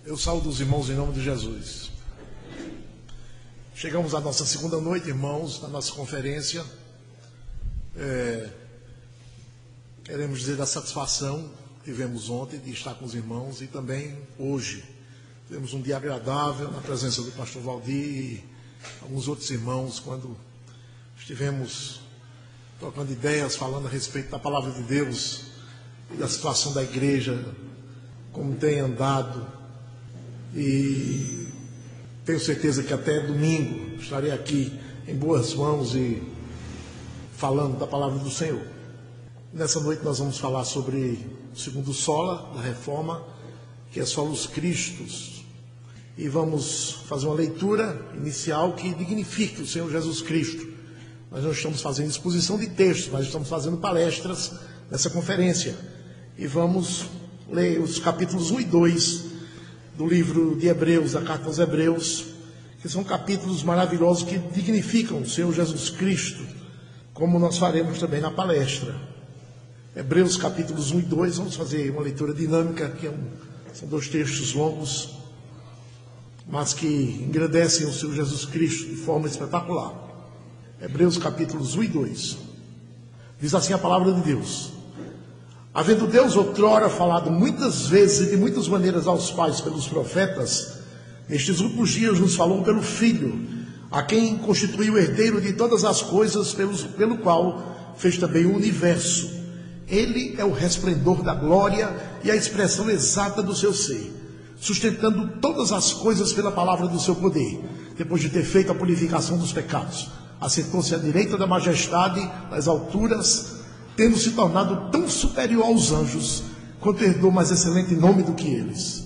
Eu saúdo os irmãos em nome de Jesus. Chegamos à nossa segunda noite, irmãos, na nossa conferência. Queremos dizer da satisfação que tivemos ontem de estar com os irmãos e também hoje. Tivemos um dia agradável na presença do pastor Valdir e alguns outros irmãos, quando estivemos trocando ideias, falando a respeito da palavra de Deus e da situação da igreja, como tem andado. E tenho certeza que até domingo estarei aqui em boas mãos e falando da palavra do Senhor. Nessa noite nós vamos falar sobre o segundo sola da reforma, que é Solus Christus. E vamos fazer uma leitura inicial que dignifique o Senhor Jesus Cristo. Nós não estamos fazendo exposição de textos, mas estamos fazendo palestras nessa conferência. E vamos ler os capítulos 1 e 2 do livro de Hebreus, da carta aos Hebreus, que são capítulos maravilhosos que dignificam o Senhor Jesus Cristo, como nós faremos também na palestra. Hebreus capítulos 1 e 2, vamos fazer uma leitura dinâmica, que são dois textos longos, mas que engrandecem o Senhor Jesus Cristo de forma espetacular. Hebreus capítulos 1 e 2, diz assim a palavra de Deus: havendo Deus outrora falado muitas vezes e de muitas maneiras aos pais pelos profetas, nestes últimos dias nos falou pelo Filho, a quem constituiu herdeiro de todas as coisas, pelo qual fez também o universo. Ele é o resplendor da glória e a expressão exata do seu ser, sustentando todas as coisas pela palavra do seu poder. Depois de ter feito a purificação dos pecados, assentou-se à direita da majestade nas alturas, tendo se tornado tão superior aos anjos, quanto herdou mais excelente nome do que eles.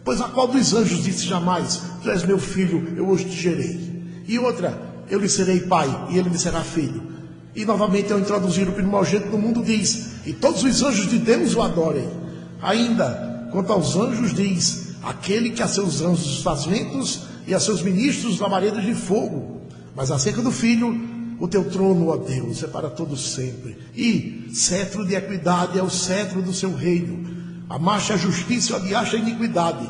Pois a qual dos anjos disse jamais: tu és meu filho, eu hoje te gerei? E outra: eu lhe serei pai, e ele me será filho. E novamente, ao introduzir o primogênito no mundo, diz: e todos os anjos de Deus o adorem. Ainda, quanto aos anjos, diz: aquele que a seus anjos faz ventos e a seus ministros labaredas de fogo. Mas acerca do filho: o teu trono, ó Deus, é para todos sempre, e cetro de equidade é o cetro do seu reino. Amaste a justiça e odiaste a iniquidade.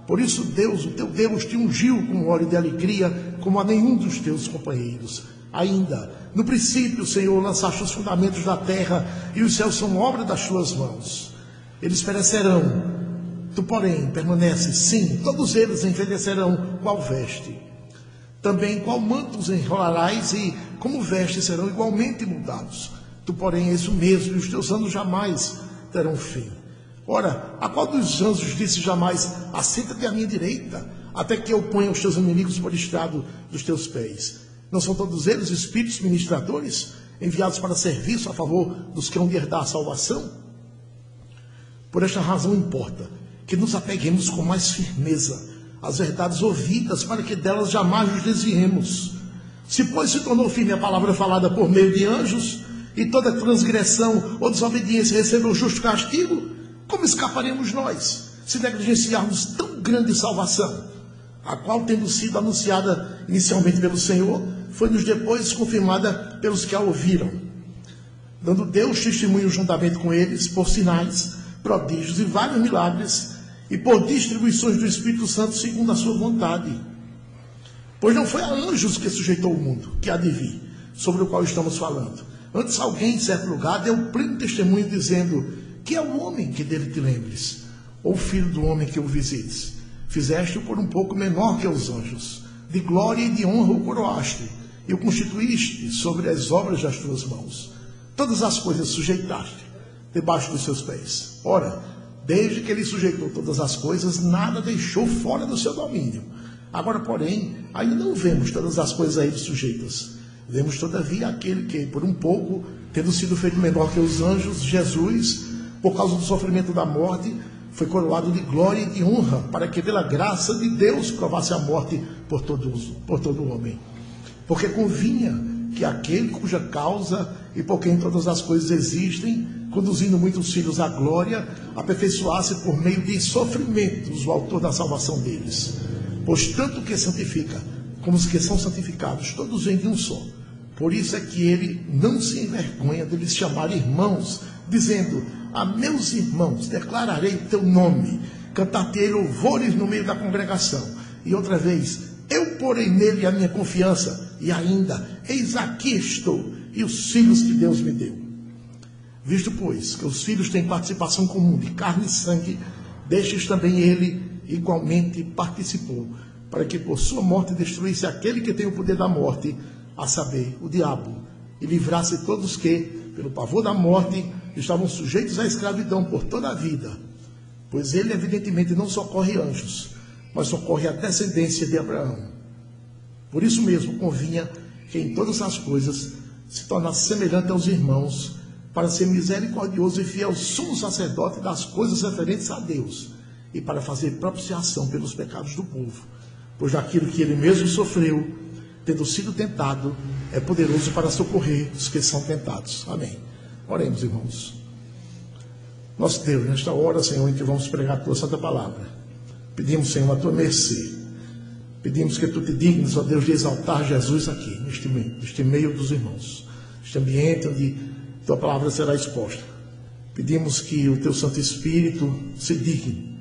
Por isso Deus, o teu Deus, te ungiu com óleo de alegria, como a nenhum dos teus companheiros. Ainda, no princípio, Senhor, lançaste os fundamentos da terra, e os céus são obra das tuas mãos. Eles perecerão, tu, porém, permaneces. Sim, todos eles envelhecerão qual veste. Também qual manto os enrolarás, e como vestes serão igualmente mudados. Tu, porém, és o mesmo, e os teus anos jamais terão fim. Ora, a qual dos anjos disse jamais: assenta-te à minha direita, até que eu ponha os teus inimigos por estrado dos teus pés? Não são todos eles espíritos ministradores, enviados para serviço a favor dos que hão de herdar a salvação? Por esta razão importa que nos apeguemos com mais firmeza às verdades ouvidas, para que delas jamais nos desviemos. Se, pois, se tornou firme a palavra falada por meio de anjos, e toda transgressão ou desobediência recebeu justo castigo, como escaparemos nós, se negligenciarmos tão grande salvação, a qual, tendo sido anunciada inicialmente pelo Senhor, foi-nos depois confirmada pelos que a ouviram, dando Deus testemunho juntamente com eles, por sinais, prodígios e vários milagres, e por distribuições do Espírito Santo segundo a sua vontade. Pois não foi a anjos que sujeitou o mundo, que há de vir, sobre o qual estamos falando. Antes alguém, em certo lugar, deu pleno testemunho, dizendo: que é o homem que dele te lembres, ou o filho do homem que o visites? Fizeste-o por um pouco menor que os anjos, de glória e de honra o coroaste, e o constituíste sobre as obras das tuas mãos. Todas as coisas sujeitaste debaixo dos seus pés. Ora, desde que ele sujeitou todas as coisas, nada deixou fora do seu domínio. Agora, porém, ainda não vemos todas as coisas a ele sujeitas. Vemos, todavia, aquele que, por um pouco, tendo sido feito menor que os anjos, Jesus, por causa do sofrimento da morte, foi coroado de glória e de honra, para que, pela graça de Deus, provasse a morte por todo homem. Porque convinha que aquele cuja causa e por quem todas as coisas existem, conduzindo muitos filhos à glória, aperfeiçoasse por meio de sofrimentos o autor da salvação deles. Pois tanto que santifica, como os que são santificados, todos vêm de um só. Por isso é que ele não se envergonha de lhes chamar irmãos, dizendo: a meus irmãos declararei teu nome. cantar-te-ei louvores no meio da congregação. E outra vez, eu porei nele a minha confiança, e ainda, eis aqui estou, e os filhos que Deus me deu. Visto, pois, que os filhos têm participação comum de carne e sangue, destes também ele igualmente participou, para que por sua morte destruísse aquele que tem o poder da morte, a saber, o diabo, e livrasse todos que, pelo pavor da morte, estavam sujeitos à escravidão por toda a vida. Pois ele, evidentemente, não socorre anjos, mas socorre a descendência de Abraão. Por isso mesmo, convinha que em todas as coisas se tornasse semelhante aos irmãos, para ser misericordioso e fiel sumo sacerdote das coisas referentes a Deus, e para fazer propiciação pelos pecados do povo. Pois daquilo que ele mesmo sofreu, tendo sido tentado, é poderoso para socorrer os que são tentados. Amém. Oremos, irmãos. Nosso Deus, nesta hora, Senhor, em que vamos pregar a tua santa palavra, pedimos, Senhor, a tua mercê. Pedimos que tu te dignes, ó Deus, de exaltar Jesus aqui, neste meio dos irmãos, neste ambiente onde tua palavra será exposta. Pedimos que o teu Santo Espírito se digne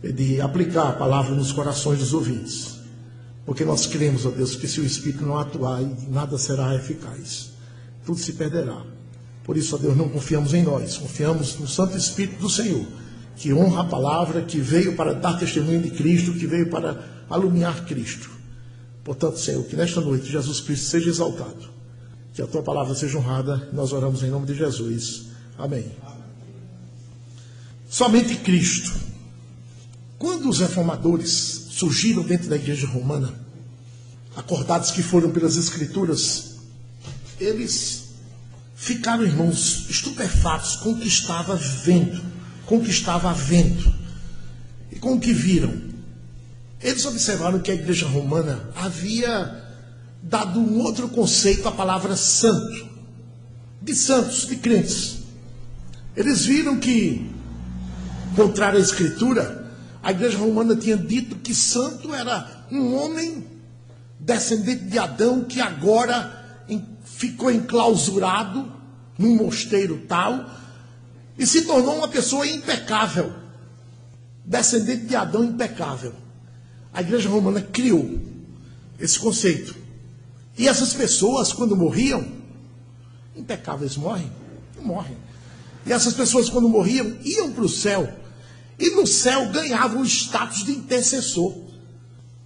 de aplicar a palavra nos corações dos ouvintes, porque nós cremos, ó Deus, que se o Espírito não atuar, nada será eficaz, tudo se perderá. Por isso, ó Deus, não confiamos em nós, confiamos no Santo Espírito do Senhor, que honra a palavra, que veio para dar testemunho de Cristo, que veio para alumiar Cristo. Portanto, Senhor, que nesta noite Jesus Cristo seja exaltado, que a tua palavra seja honrada. Nós oramos em nome de Jesus. Amém. Somente Cristo. Quando os reformadores surgiram dentro da igreja romana, acordados que foram pelas Escrituras, eles ficaram, irmãos, estupefatos com o que estava vendo, com o que estava havendo e com o que viram. Eles observaram que a igreja romana havia dado um outro conceito à palavra santo, de santos, de crentes. Eles viram que, contrário à Escritura, a igreja romana tinha dito que santo era um homem descendente de Adão que agora ficou enclausurado num mosteiro tal e se tornou uma pessoa impecável, descendente de Adão impecável. A igreja romana criou esse conceito. E essas pessoas, quando morriam, impecáveis morrem? Não morrem. E essas pessoas, quando morriam, iam para o céu. E no céu ganhavam o status de intercessor.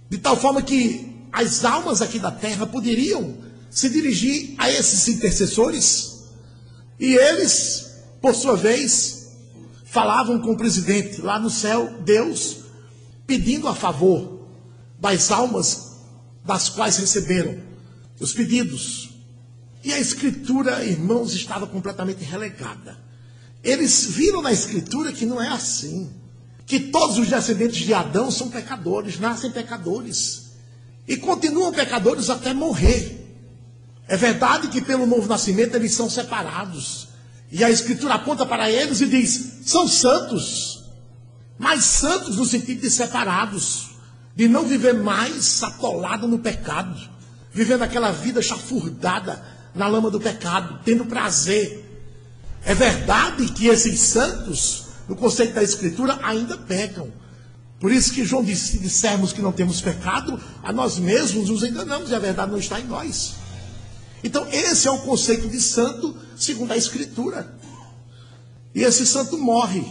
De tal forma que as almas aqui da terra poderiam se dirigir a esses intercessores. E eles, por sua vez, falavam com o presidente lá no céu, Deus, pedindo a favor das almas das quais receberam os pedidos. E a Escritura, irmãos, estava completamente relegada. Eles viram na Escritura que não é assim. Que todos os descendentes de Adão são pecadores, nascem pecadores. E continuam pecadores até morrer. É verdade que pelo novo nascimento eles são separados. E a Escritura aponta para eles e diz, são santos. Mas santos no sentido de separados. De não viver mais atolado no pecado. Vivendo aquela vida chafurdada na lama do pecado, tendo prazer. É verdade que esses santos, no conceito da Escritura, ainda pecam. Por isso que João disse, se dissermos que não temos pecado, a nós mesmos nos enganamos e a verdade não está em nós. Então esse é o conceito de santo segundo a Escritura. E esse santo morre.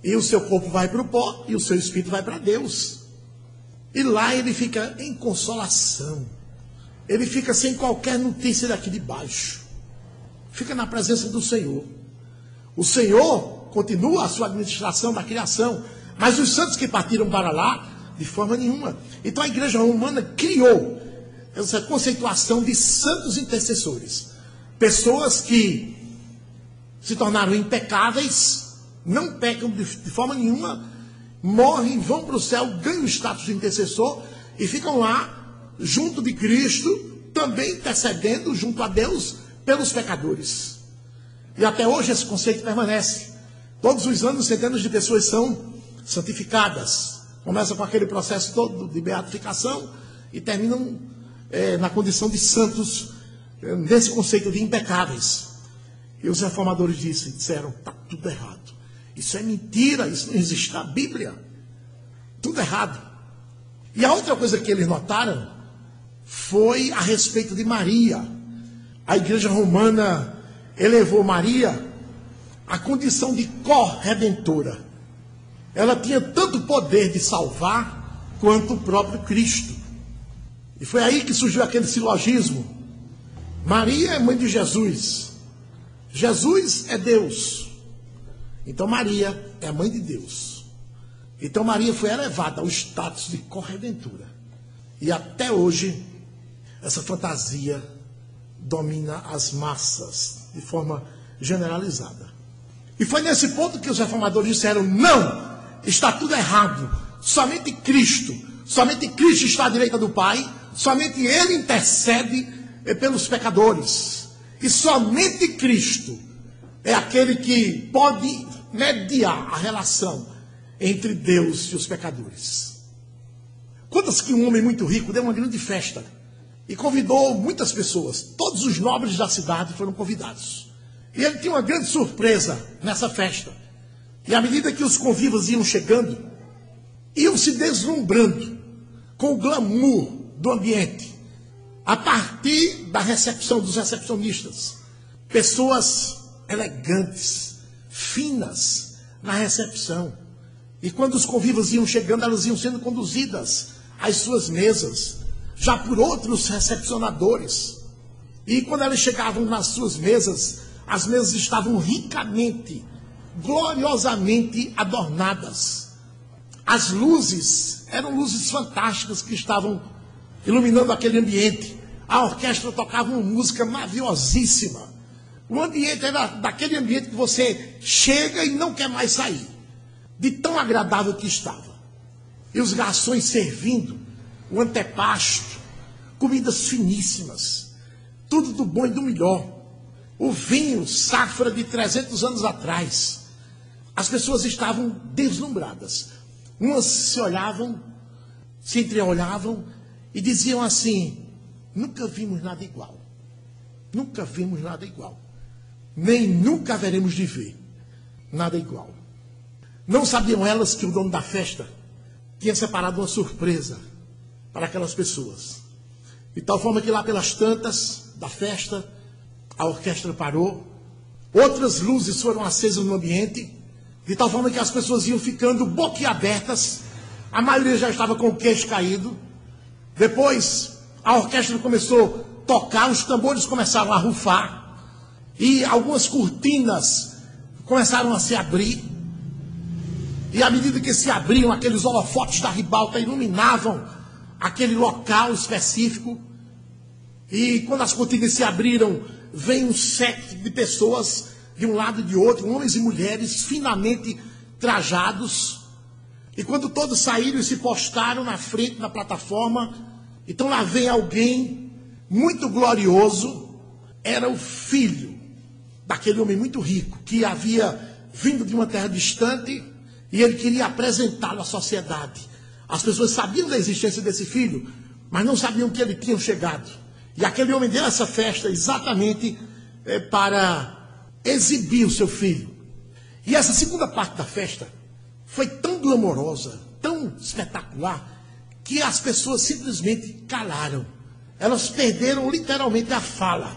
E o seu corpo vai para o pó e o seu espírito vai para Deus. E lá ele fica em consolação. Ele fica sem qualquer notícia daqui de baixo. Fica na presença do Senhor. O Senhor continua a sua administração da criação, mas os santos que partiram para lá, de forma nenhuma. Então a igreja romana criou essa conceituação de santos intercessores. Pessoas que se tornaram impecáveis, não pecam de forma nenhuma, morrem, vão para o céu, ganham o status de intercessor e ficam lá, junto de Cristo, também intercedendo junto a Deus pelos pecadores. E até hoje esse conceito permanece. Todos os anos centenas de pessoas são santificadas. Começa com aquele processo todo de beatificação e terminam na condição de santos, nesse conceito de impecáveis. E os reformadores disseram, está tudo errado. Isso é mentira, isso não existe na Bíblia. Tudo errado. E a outra coisa que eles notaram foi a respeito de Maria. A igreja romana elevou Maria à condição de corredentora. Ela tinha tanto poder de salvar quanto o próprio Cristo. E foi aí que surgiu aquele silogismo: Maria é mãe de Jesus. Jesus é Deus. Então Maria é a mãe de Deus. Então Maria foi elevada ao status de corredentora. E até hoje, essa fantasia domina as massas de forma generalizada. E foi nesse ponto que os reformadores disseram: não, está tudo errado. Somente Cristo está à direita do Pai, somente Ele intercede pelos pecadores. E somente Cristo é aquele que pode mediar a relação entre Deus e os pecadores. Conta-se que um homem muito rico deu uma grande festa e convidou muitas pessoas. Todos os nobres da cidade foram convidados. E ele tinha uma grande surpresa nessa festa. E à medida que os convivas iam chegando, iam se deslumbrando com o glamour do ambiente. A partir da recepção dos recepcionistas, pessoas elegantes, finas na recepção. E quando os convivas iam chegando, elas iam sendo conduzidas às suas mesas, já por outros recepcionadores. E quando elas chegavam nas suas mesas, as mesas estavam ricamente, gloriosamente adornadas. As luzes eram luzes fantásticas que estavam iluminando aquele ambiente. A orquestra tocava uma música maravilhosíssima. O ambiente era daquele ambiente que você chega e não quer mais sair, de tão agradável que estava. E os garçons servindo o antepasto, comidas finíssimas, tudo do bom e do melhor. O vinho, safra de 300 anos atrás. As pessoas estavam deslumbradas. Umas se olhavam, se entreolhavam e diziam assim: nunca vimos nada igual. Nunca vimos nada igual. Nem nunca haveremos de ver nada igual. Não sabiam elas que o dono da festa tinha separado uma surpresa para aquelas pessoas. De tal forma que lá pelas tantas da festa, a orquestra parou, outras luzes foram acesas no ambiente, de tal forma que as pessoas iam ficando boquiabertas, a maioria já estava com o queixo caído. Depois, a orquestra começou a tocar, os tambores começaram a rufar, e algumas cortinas começaram a se abrir. E à medida que se abriam, aqueles holofotes da ribalta iluminavam aquele local específico. E quando as cortinas se abriram, veio um séquito de pessoas de um lado e de outro, homens e mulheres finamente trajados. E quando todos saíram e se postaram na frente da plataforma, então lá vem alguém muito glorioso. Era o filho daquele homem muito rico, que havia vindo de uma terra distante, e ele queria apresentá-lo à sociedade. As pessoas sabiam da existência desse filho, mas não sabiam que ele tinha chegado. E aquele homem deu essa festa exatamente para exibir o seu filho. E essa segunda parte da festa foi tão glamourosa, tão espetacular, que as pessoas simplesmente calaram. Elas perderam literalmente a fala,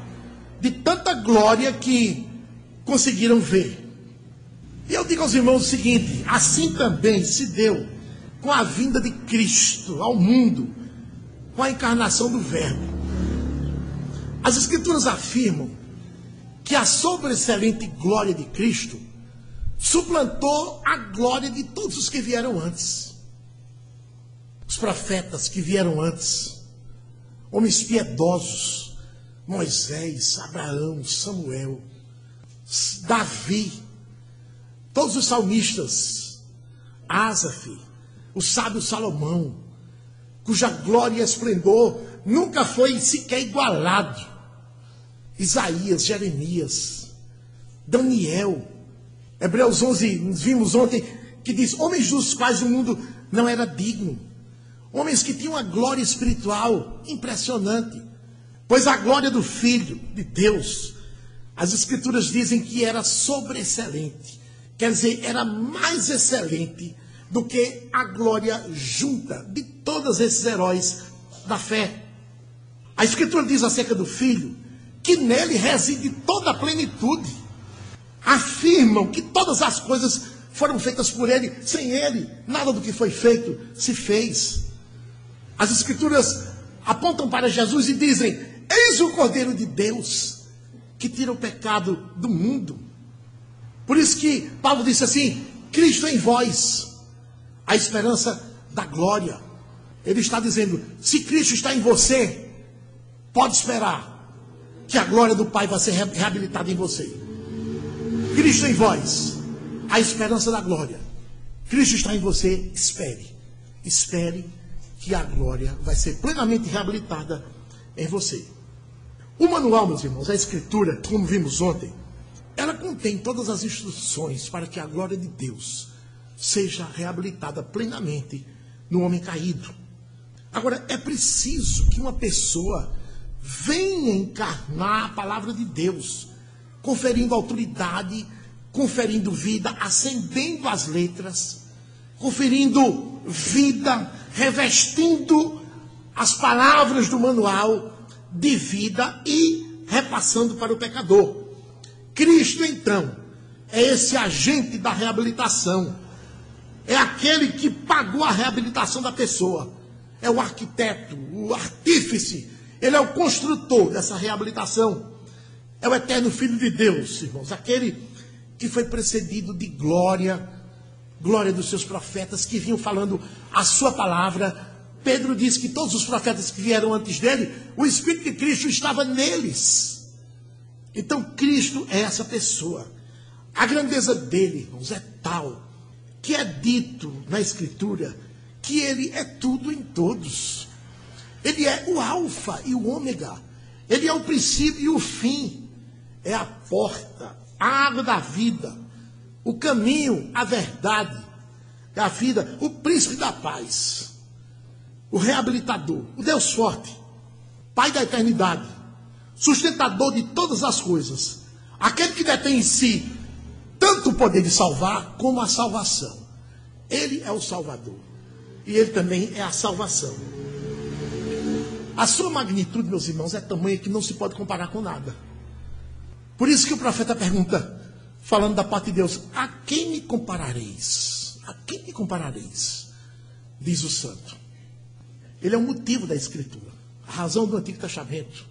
de tanta glória que conseguiram ver. E eu digo aos irmãos o seguinte: assim também se deu com a vinda de Cristo ao mundo, com a encarnação do Verbo. As Escrituras afirmam que a sobreexcelente glória de Cristo suplantou a glória de todos os que vieram antes. Os profetas que vieram antes, homens piedosos, Moisés, Abraão, Samuel, Davi, todos os salmistas, Asaf, o sábio Salomão, cuja glória e esplendor nunca foi sequer igualado. Isaías, Jeremias, Daniel, Hebreus 11, nos vimos ontem, que diz: homens dos quais o mundo não era digno. Homens que tinham uma glória espiritual impressionante. Pois a glória do Filho de Deus, as Escrituras dizem que era sobreexcelente. Quer dizer, era mais excelente do que a glória junta de todos esses heróis da fé. A Escritura diz acerca do Filho que nele reside toda a plenitude. Afirmam que todas as coisas foram feitas por ele, sem ele, nada do que foi feito se fez. As Escrituras apontam para Jesus e dizem: eis o Cordeiro de Deus que tira o pecado do mundo. Por isso que Paulo disse assim: Cristo em vós, a esperança da glória. Ele está dizendo: se Cristo está em você, pode esperar que a glória do Pai vai ser reabilitada em você. Cristo em vós, a esperança da glória. Cristo está em você, espere. Espere que a glória vai ser plenamente reabilitada em você. O manual, meus irmãos, a Escritura, como vimos ontem, ela contém todas as instruções para que a glória de Deus seja reabilitada plenamente no homem caído. Agora, é preciso que uma pessoa venha encarnar a palavra de Deus, conferindo autoridade, conferindo vida, acendendo as letras, conferindo vida, revestindo as palavras do manual de vida e repassando para o pecador. Cristo, então, é esse agente da reabilitação. É aquele que pagou a reabilitação da pessoa. É o arquiteto, o artífice. Ele é o construtor dessa reabilitação. É o eterno Filho de Deus, irmãos. Aquele que foi precedido de glória, glória dos seus profetas que vinham falando a sua palavra. Pedro diz que todos os profetas que vieram antes dele, o Espírito de Cristo estava neles. Então Cristo é essa pessoa. A grandeza dele, irmãos, é tal que é dito na Escritura que ele é tudo em todos. Ele é o alfa e o ômega. Ele é o princípio e o fim. É a porta, a água da vida, o caminho, a verdade, é a vida, o príncipe da paz, o reabilitador, o Deus forte, Pai da eternidade, sustentador de todas as coisas, aquele que detém em si tanto o poder de salvar como a salvação. Ele é o Salvador e ele também é a salvação. A sua magnitude, meus irmãos, é tamanha que não se pode comparar com nada. Por isso que o profeta pergunta, falando da parte de Deus: a quem me comparareis? A quem me comparareis? Diz o santo. Ele é o motivo da Escritura, a razão do Antigo Testamento,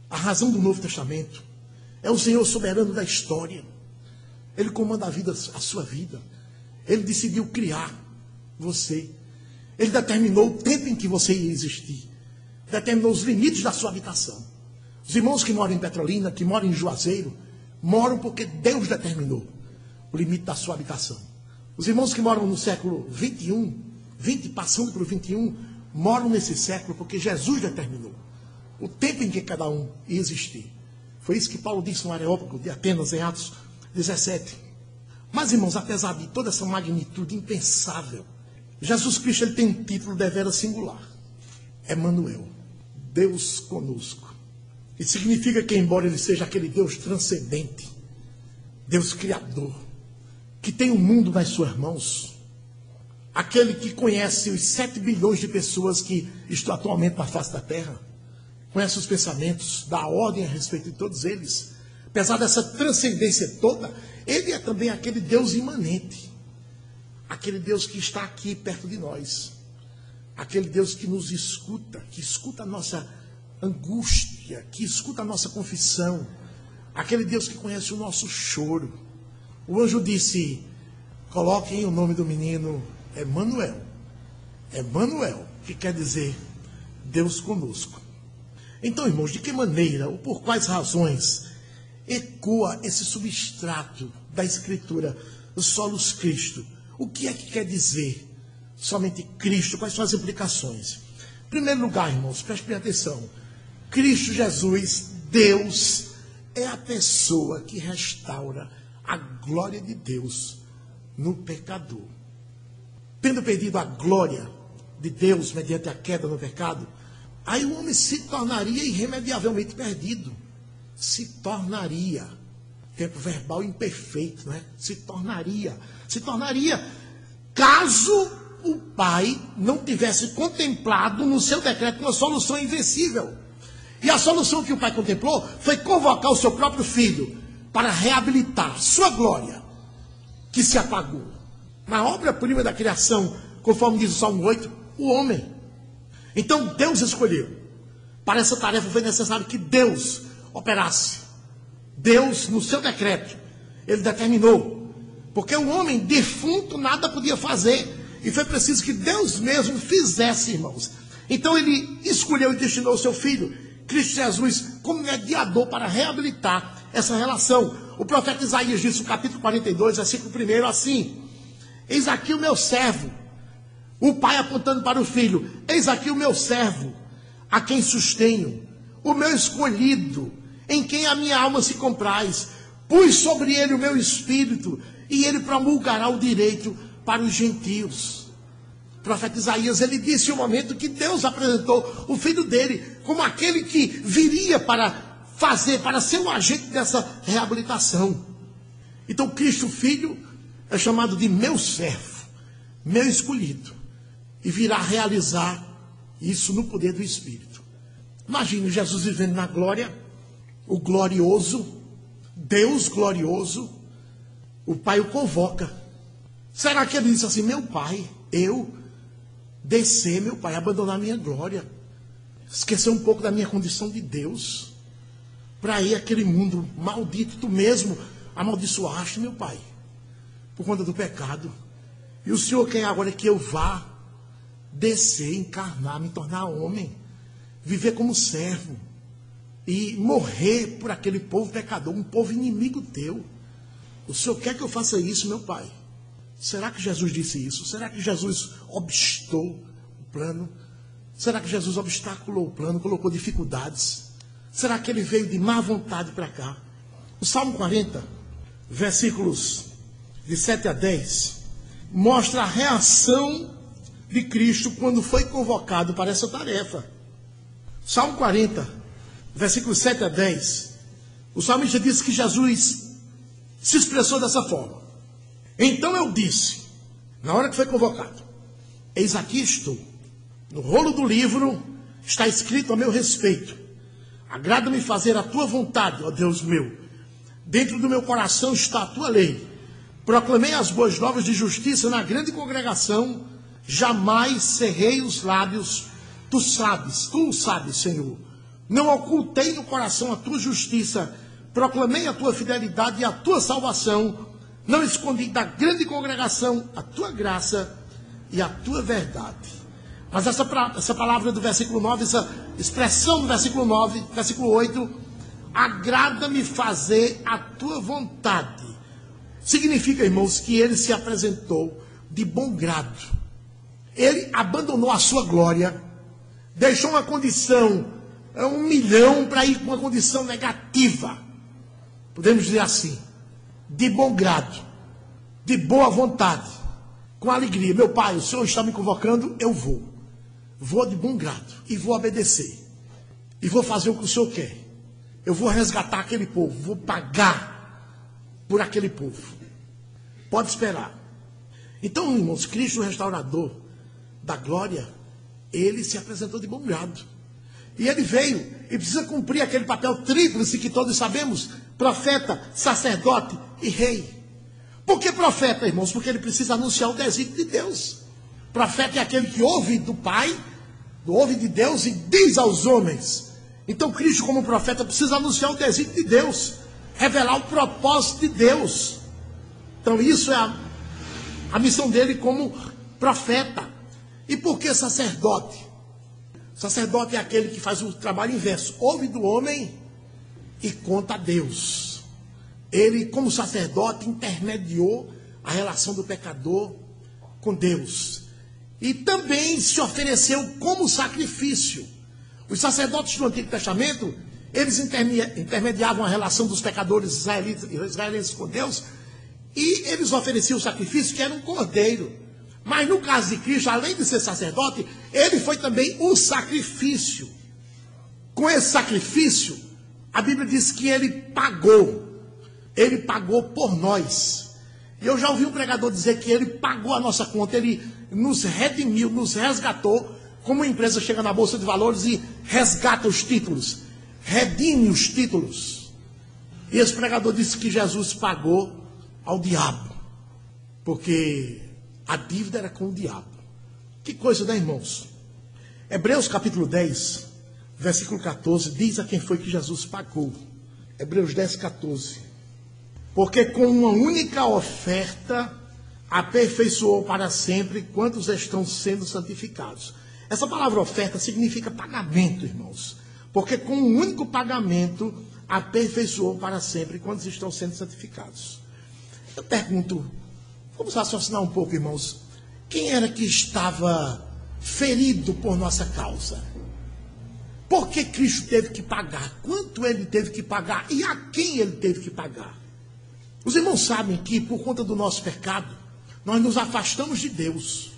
a razão do Novo Testamento. É o Senhor soberano da história. Ele comanda a sua vida. Ele decidiu criar você. Ele determinou o tempo em que você ia existir. Determinou os limites da sua habitação. Os irmãos que moram em Petrolina, que moram em Juazeiro, moram porque Deus determinou o limite da sua habitação. Os irmãos que moram no século 21, 20 passando para o 21, moram nesse século porque Jesus determinou o tempo em que cada um ia existir. Foi isso que Paulo disse no Areópago de Atenas, em Atos 17. Mas, irmãos, apesar de toda essa magnitude impensável, Jesus Cristo ele tem um título deveras singular: Emanuel, Deus conosco. Isso significa que, embora ele seja aquele Deus transcendente, Deus criador, que tem o mundo nas suas mãos, aquele que conhece os 7 bilhões de pessoas que estão atualmente na face da terra, conhece os pensamentos, dá ordem a respeito de todos eles. Apesar dessa transcendência toda, ele é também aquele Deus imanente, aquele Deus que está aqui perto de nós, aquele Deus que nos escuta, que escuta a nossa angústia, que escuta a nossa confissão, aquele Deus que conhece o nosso choro. O anjo disse: coloquem o nome do menino Emanuel. Emanuel, que quer dizer Deus conosco. Então, irmãos, de que maneira ou por quais razões ecoa esse substrato da Escritura, o solus Cristo? O que é que quer dizer somente Cristo? Quais são as implicações? Em primeiro lugar, irmãos, prestem atenção. Cristo Jesus, Deus, é a pessoa que restaura a glória de Deus no pecador. Tendo perdido a glória de Deus mediante a queda no pecado, aí o homem se tornaria irremediavelmente perdido. Se tornaria. Tempo verbal imperfeito, não é? Se tornaria caso o pai não tivesse contemplado no seu decreto uma solução invencível. E a solução que o pai contemplou foi convocar o seu próprio filho para reabilitar sua glória, que se apagou. Na obra-prima da criação, conforme diz o Salmo 8, o homem. Então Deus escolheu. Para essa tarefa foi necessário que Deus operasse. Deus, no seu decreto, ele determinou. Porque o homem defunto nada podia fazer. E foi preciso que Deus mesmo fizesse, irmãos. Então ele escolheu e destinou o seu filho, Cristo Jesus, como mediador para reabilitar essa relação. O profeta Isaías disse no capítulo 42, versículo 1, assim: eis aqui o meu servo. O pai apontando para o filho: eis aqui o meu servo, a quem sustenho, o meu escolhido, em quem a minha alma se compraz. Pus sobre ele o meu espírito, e ele promulgará o direito para os gentios. O profeta Isaías, ele disse o momento que Deus apresentou o filho dele como aquele que viria para ser o agente dessa reabilitação. Então Cristo, filho, é chamado de meu servo, meu escolhido, e virá realizar isso no poder do Espírito. Imagine Jesus vivendo na glória, o glorioso, Deus glorioso, o Pai o convoca. Será que ele disse assim: meu Pai, eu descer, meu Pai, abandonar minha glória, esquecer um pouco da minha condição de Deus, para ir àquele mundo maldito, tu mesmo amaldiçoaste, meu Pai, por conta do pecado. E o Senhor quer agora que eu vá descer, encarnar, me tornar homem, viver como servo e morrer por aquele povo pecador, um povo inimigo teu. O Senhor quer que eu faça isso, meu Pai? Será que Jesus disse isso? Será que Jesus obstou o plano? Será que Jesus obstaculou o plano, colocou dificuldades? Será que ele veio de má vontade para cá? O Salmo 40, versículos de 7 a 10, mostra a reação de Cristo quando foi convocado para essa tarefa. Salmo 40, versículos 7 a 10, o salmista diz que Jesus se expressou dessa forma: então eu disse, na hora que foi convocado: eis aqui estou, no rolo do livro está escrito a meu respeito, agrada-me fazer a tua vontade, ó Deus meu, dentro do meu coração está a tua lei, proclamei as boas novas de justiça na grande congregação, jamais cerrei os lábios, tu o sabes, Senhor, não ocultei no coração a tua justiça, proclamei a tua fidelidade e a tua salvação, não escondi da grande congregação a tua graça e a tua verdade. Mas essa palavra do versículo 9, essa expressão do versículo 9, versículo 8, agrada-me fazer a tua vontade, significa, irmãos, que ele se apresentou de bom grado. Ele abandonou a sua glória, deixou uma condição, 1 milhão, para ir com uma condição negativa, podemos dizer assim, de bom grado, de boa vontade, com alegria. Meu Pai, o Senhor está me convocando, eu vou de bom grado, e vou obedecer, e vou fazer o que o Senhor quer. Eu vou resgatar aquele povo, vou pagar por aquele povo. Pode esperar. Então, irmãos, Cristo, o restaurador da glória, ele se apresentou de bom grado. E ele veio e precisa cumprir aquele papel tríplice que todos sabemos: profeta, sacerdote e rei. Por que profeta, irmãos? Porque ele precisa anunciar o desígnio de Deus. Profeta é aquele que ouve do Pai, ouve de Deus e diz aos homens. Então Cristo, como profeta, precisa anunciar o desígnio de Deus, revelar o propósito de Deus. Então isso é a missão dele como profeta. E por que sacerdote? Sacerdote é aquele que faz o trabalho inverso, ouve do homem e conta a Deus. Ele, como sacerdote, intermediou a relação do pecador com Deus. E também se ofereceu como sacrifício. Os sacerdotes do Antigo Testamento, eles intermediavam a relação dos pecadores israelenses com Deus, e eles ofereciam o sacrifício que era um cordeiro. Mas no caso de Cristo, além de ser sacerdote, ele foi também o sacrifício. Com esse sacrifício, a Bíblia diz que ele pagou por nós. E eu já ouvi um pregador dizer que ele pagou a nossa conta, ele nos redimiu, nos resgatou, como uma empresa chega na Bolsa de Valores e resgata os títulos, redime os títulos. E esse pregador disse que Jesus pagou ao diabo, porque a dívida era com o diabo. Que coisa, né, irmãos? Hebreus capítulo 10, versículo 14, diz a quem foi que Jesus pagou. Hebreus 10, 14. Porque com uma única oferta aperfeiçoou para sempre quantos estão sendo santificados. Essa palavra oferta significa pagamento, irmãos. Porque com um único pagamento aperfeiçoou para sempre quantos estão sendo santificados. Eu pergunto, vamos raciocinar um pouco, irmãos. Quem era que estava ferido por nossa causa? Por que Cristo teve que pagar? Quanto ele teve que pagar? E a quem ele teve que pagar? Os irmãos sabem que por conta do nosso pecado, nós nos afastamos de Deus.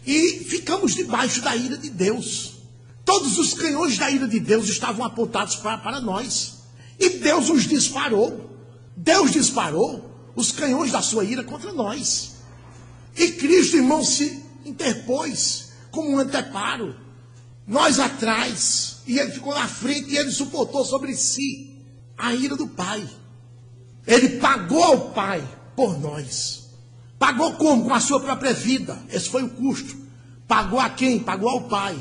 E ficamos debaixo da ira de Deus. Todos os canhões da ira de Deus estavam apontados para nós. E Deus os disparou. Deus disparou os canhões da sua ira contra nós. E Cristo, irmão, se interpôs como um anteparo. Nós atrás. E ele ficou na frente e ele suportou sobre si a ira do Pai. Ele pagou ao Pai por nós. Pagou como? Com a sua própria vida. Esse foi o custo. Pagou a quem? Pagou ao Pai.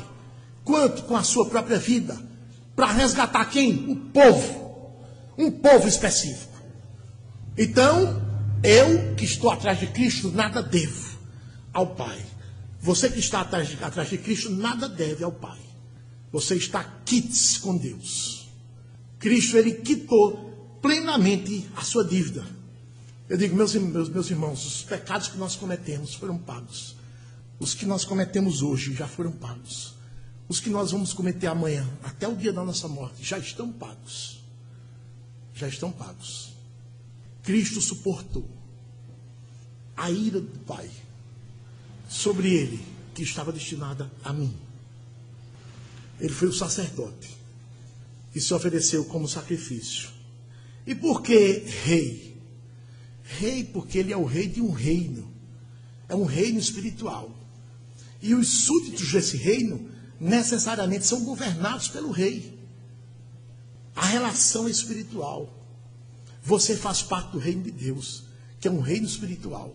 Quanto? Com a sua própria vida. Para resgatar quem? O povo. Um povo específico. Então, eu que estou atrás de Cristo, nada devo ao Pai. Você que está atrás de Cristo, nada deve ao Pai. Você está quites com Deus. Cristo, ele quitou plenamente a sua dívida. Eu digo, meus irmãos, os pecados que nós cometemos foram pagos. Os que nós cometemos hoje já foram pagos. Os que nós vamos cometer amanhã, até o dia da nossa morte, já estão pagos. Já estão pagos. Cristo suportou a ira do Pai sobre ele, que estava destinada a mim. Ele foi o sacerdote e se ofereceu como sacrifício. E por que rei? Rei porque ele é o rei de um reino. É um reino espiritual. E os súditos desse reino necessariamente são governados pelo rei. A relação é espiritual. Você faz parte do reino de Deus, que é um reino espiritual.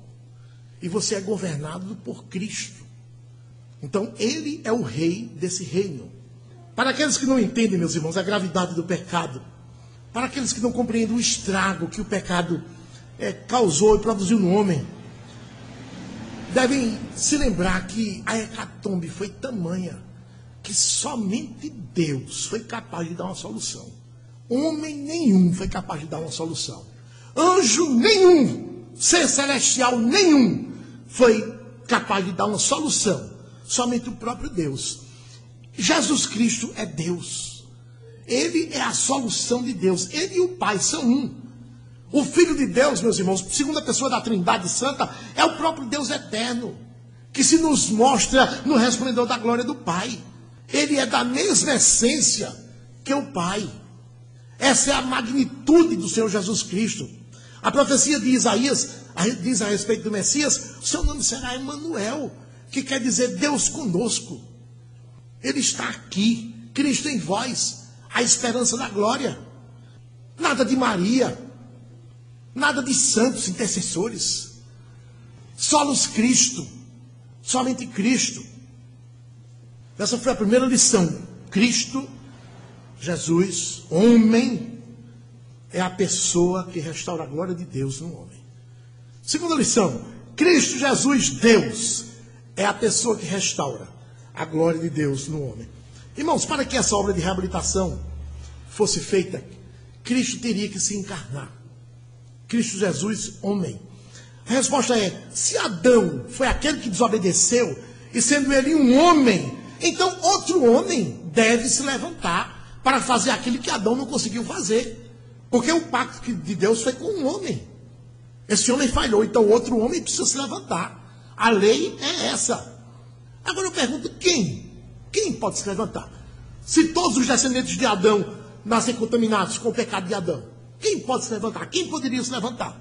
E você é governado por Cristo. Então, ele é o rei desse reino. Para aqueles que não entendem, meus irmãos, a gravidade do pecado, para aqueles que não compreendem o estrago que o pecado causou e produziu no homem, devem se lembrar que a hecatombe foi tamanha que somente Deus foi capaz de dar uma solução. Homem nenhum foi capaz de dar uma solução. Anjo nenhum, ser celestial nenhum foi capaz de dar uma solução. Somente o próprio Deus. Jesus Cristo é Deus. Ele é a solução de Deus. Ele e o Pai são um. O Filho de Deus, meus irmãos, segunda pessoa da Trindade Santa, é o próprio Deus eterno, que se nos mostra no resplendor da glória do Pai. Ele é da mesma essência que o Pai. Essa é a magnitude do Senhor Jesus Cristo. A profecia de Isaías diz a respeito do Messias: o seu nome será Emanuel, que quer dizer Deus conosco. Ele está aqui, Cristo em vós, a esperança da glória. Nada de Maria, nada de santos intercessores. Solos Cristo, somente Cristo. Essa foi a primeira lição. Cristo, Jesus, homem, é a pessoa que restaura a glória de Deus no homem. Segunda lição, Cristo Jesus, Deus, é a pessoa que restaura a glória de Deus no homem. Irmãos, para que essa obra de reabilitação fosse feita, Cristo teria que se encarnar. Cristo Jesus, homem. A resposta é, se Adão foi aquele que desobedeceu, e sendo ele um homem, então outro homem deve se levantar para fazer aquilo que Adão não conseguiu fazer. Porque o pacto de Deus foi com um homem. Esse homem falhou, então outro homem precisa se levantar. A lei é essa. Agora eu pergunto, quem? Quem pode se levantar? Se todos os descendentes de Adão nascem contaminados com o pecado de Adão, quem pode se levantar? Quem poderia se levantar?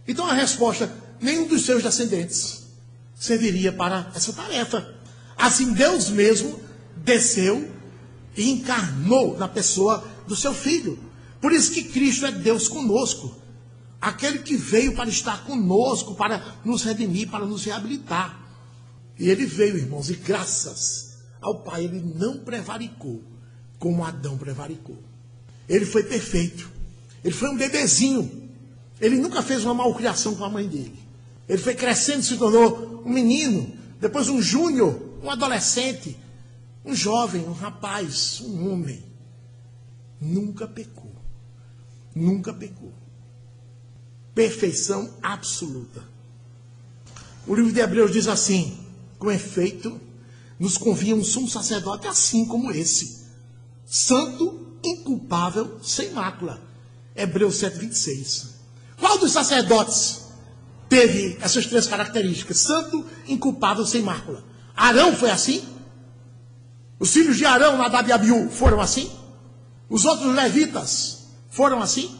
Então a resposta nenhum dos seus descendentes serviria para essa tarefa. Assim, Deus mesmo desceu e encarnou na pessoa do seu Filho. Por isso que Cristo é Deus conosco. Aquele que veio para estar conosco, para nos redimir, para nos reabilitar. E ele veio, irmãos, e graças ao Pai, ele não prevaricou como Adão prevaricou. Ele foi perfeito. Ele foi um bebezinho. Ele nunca fez uma malcriação com a mãe dele. Ele foi crescendo, se tornou um menino, depois um júnior, um adolescente, um jovem, um rapaz, um homem. Nunca pecou. Nunca pecou. Perfeição absoluta. O livro de Hebreus diz assim: com efeito, nos convinha um sumo sacerdote assim como esse, santo, inculpável, sem mácula. Hebreus 7:26. Qual dos sacerdotes teve essas três características? Santo, inculpável, sem mácula. Arão foi assim? Os filhos de Arão, Nadab e Abiú, foram assim? Os outros levitas foram assim?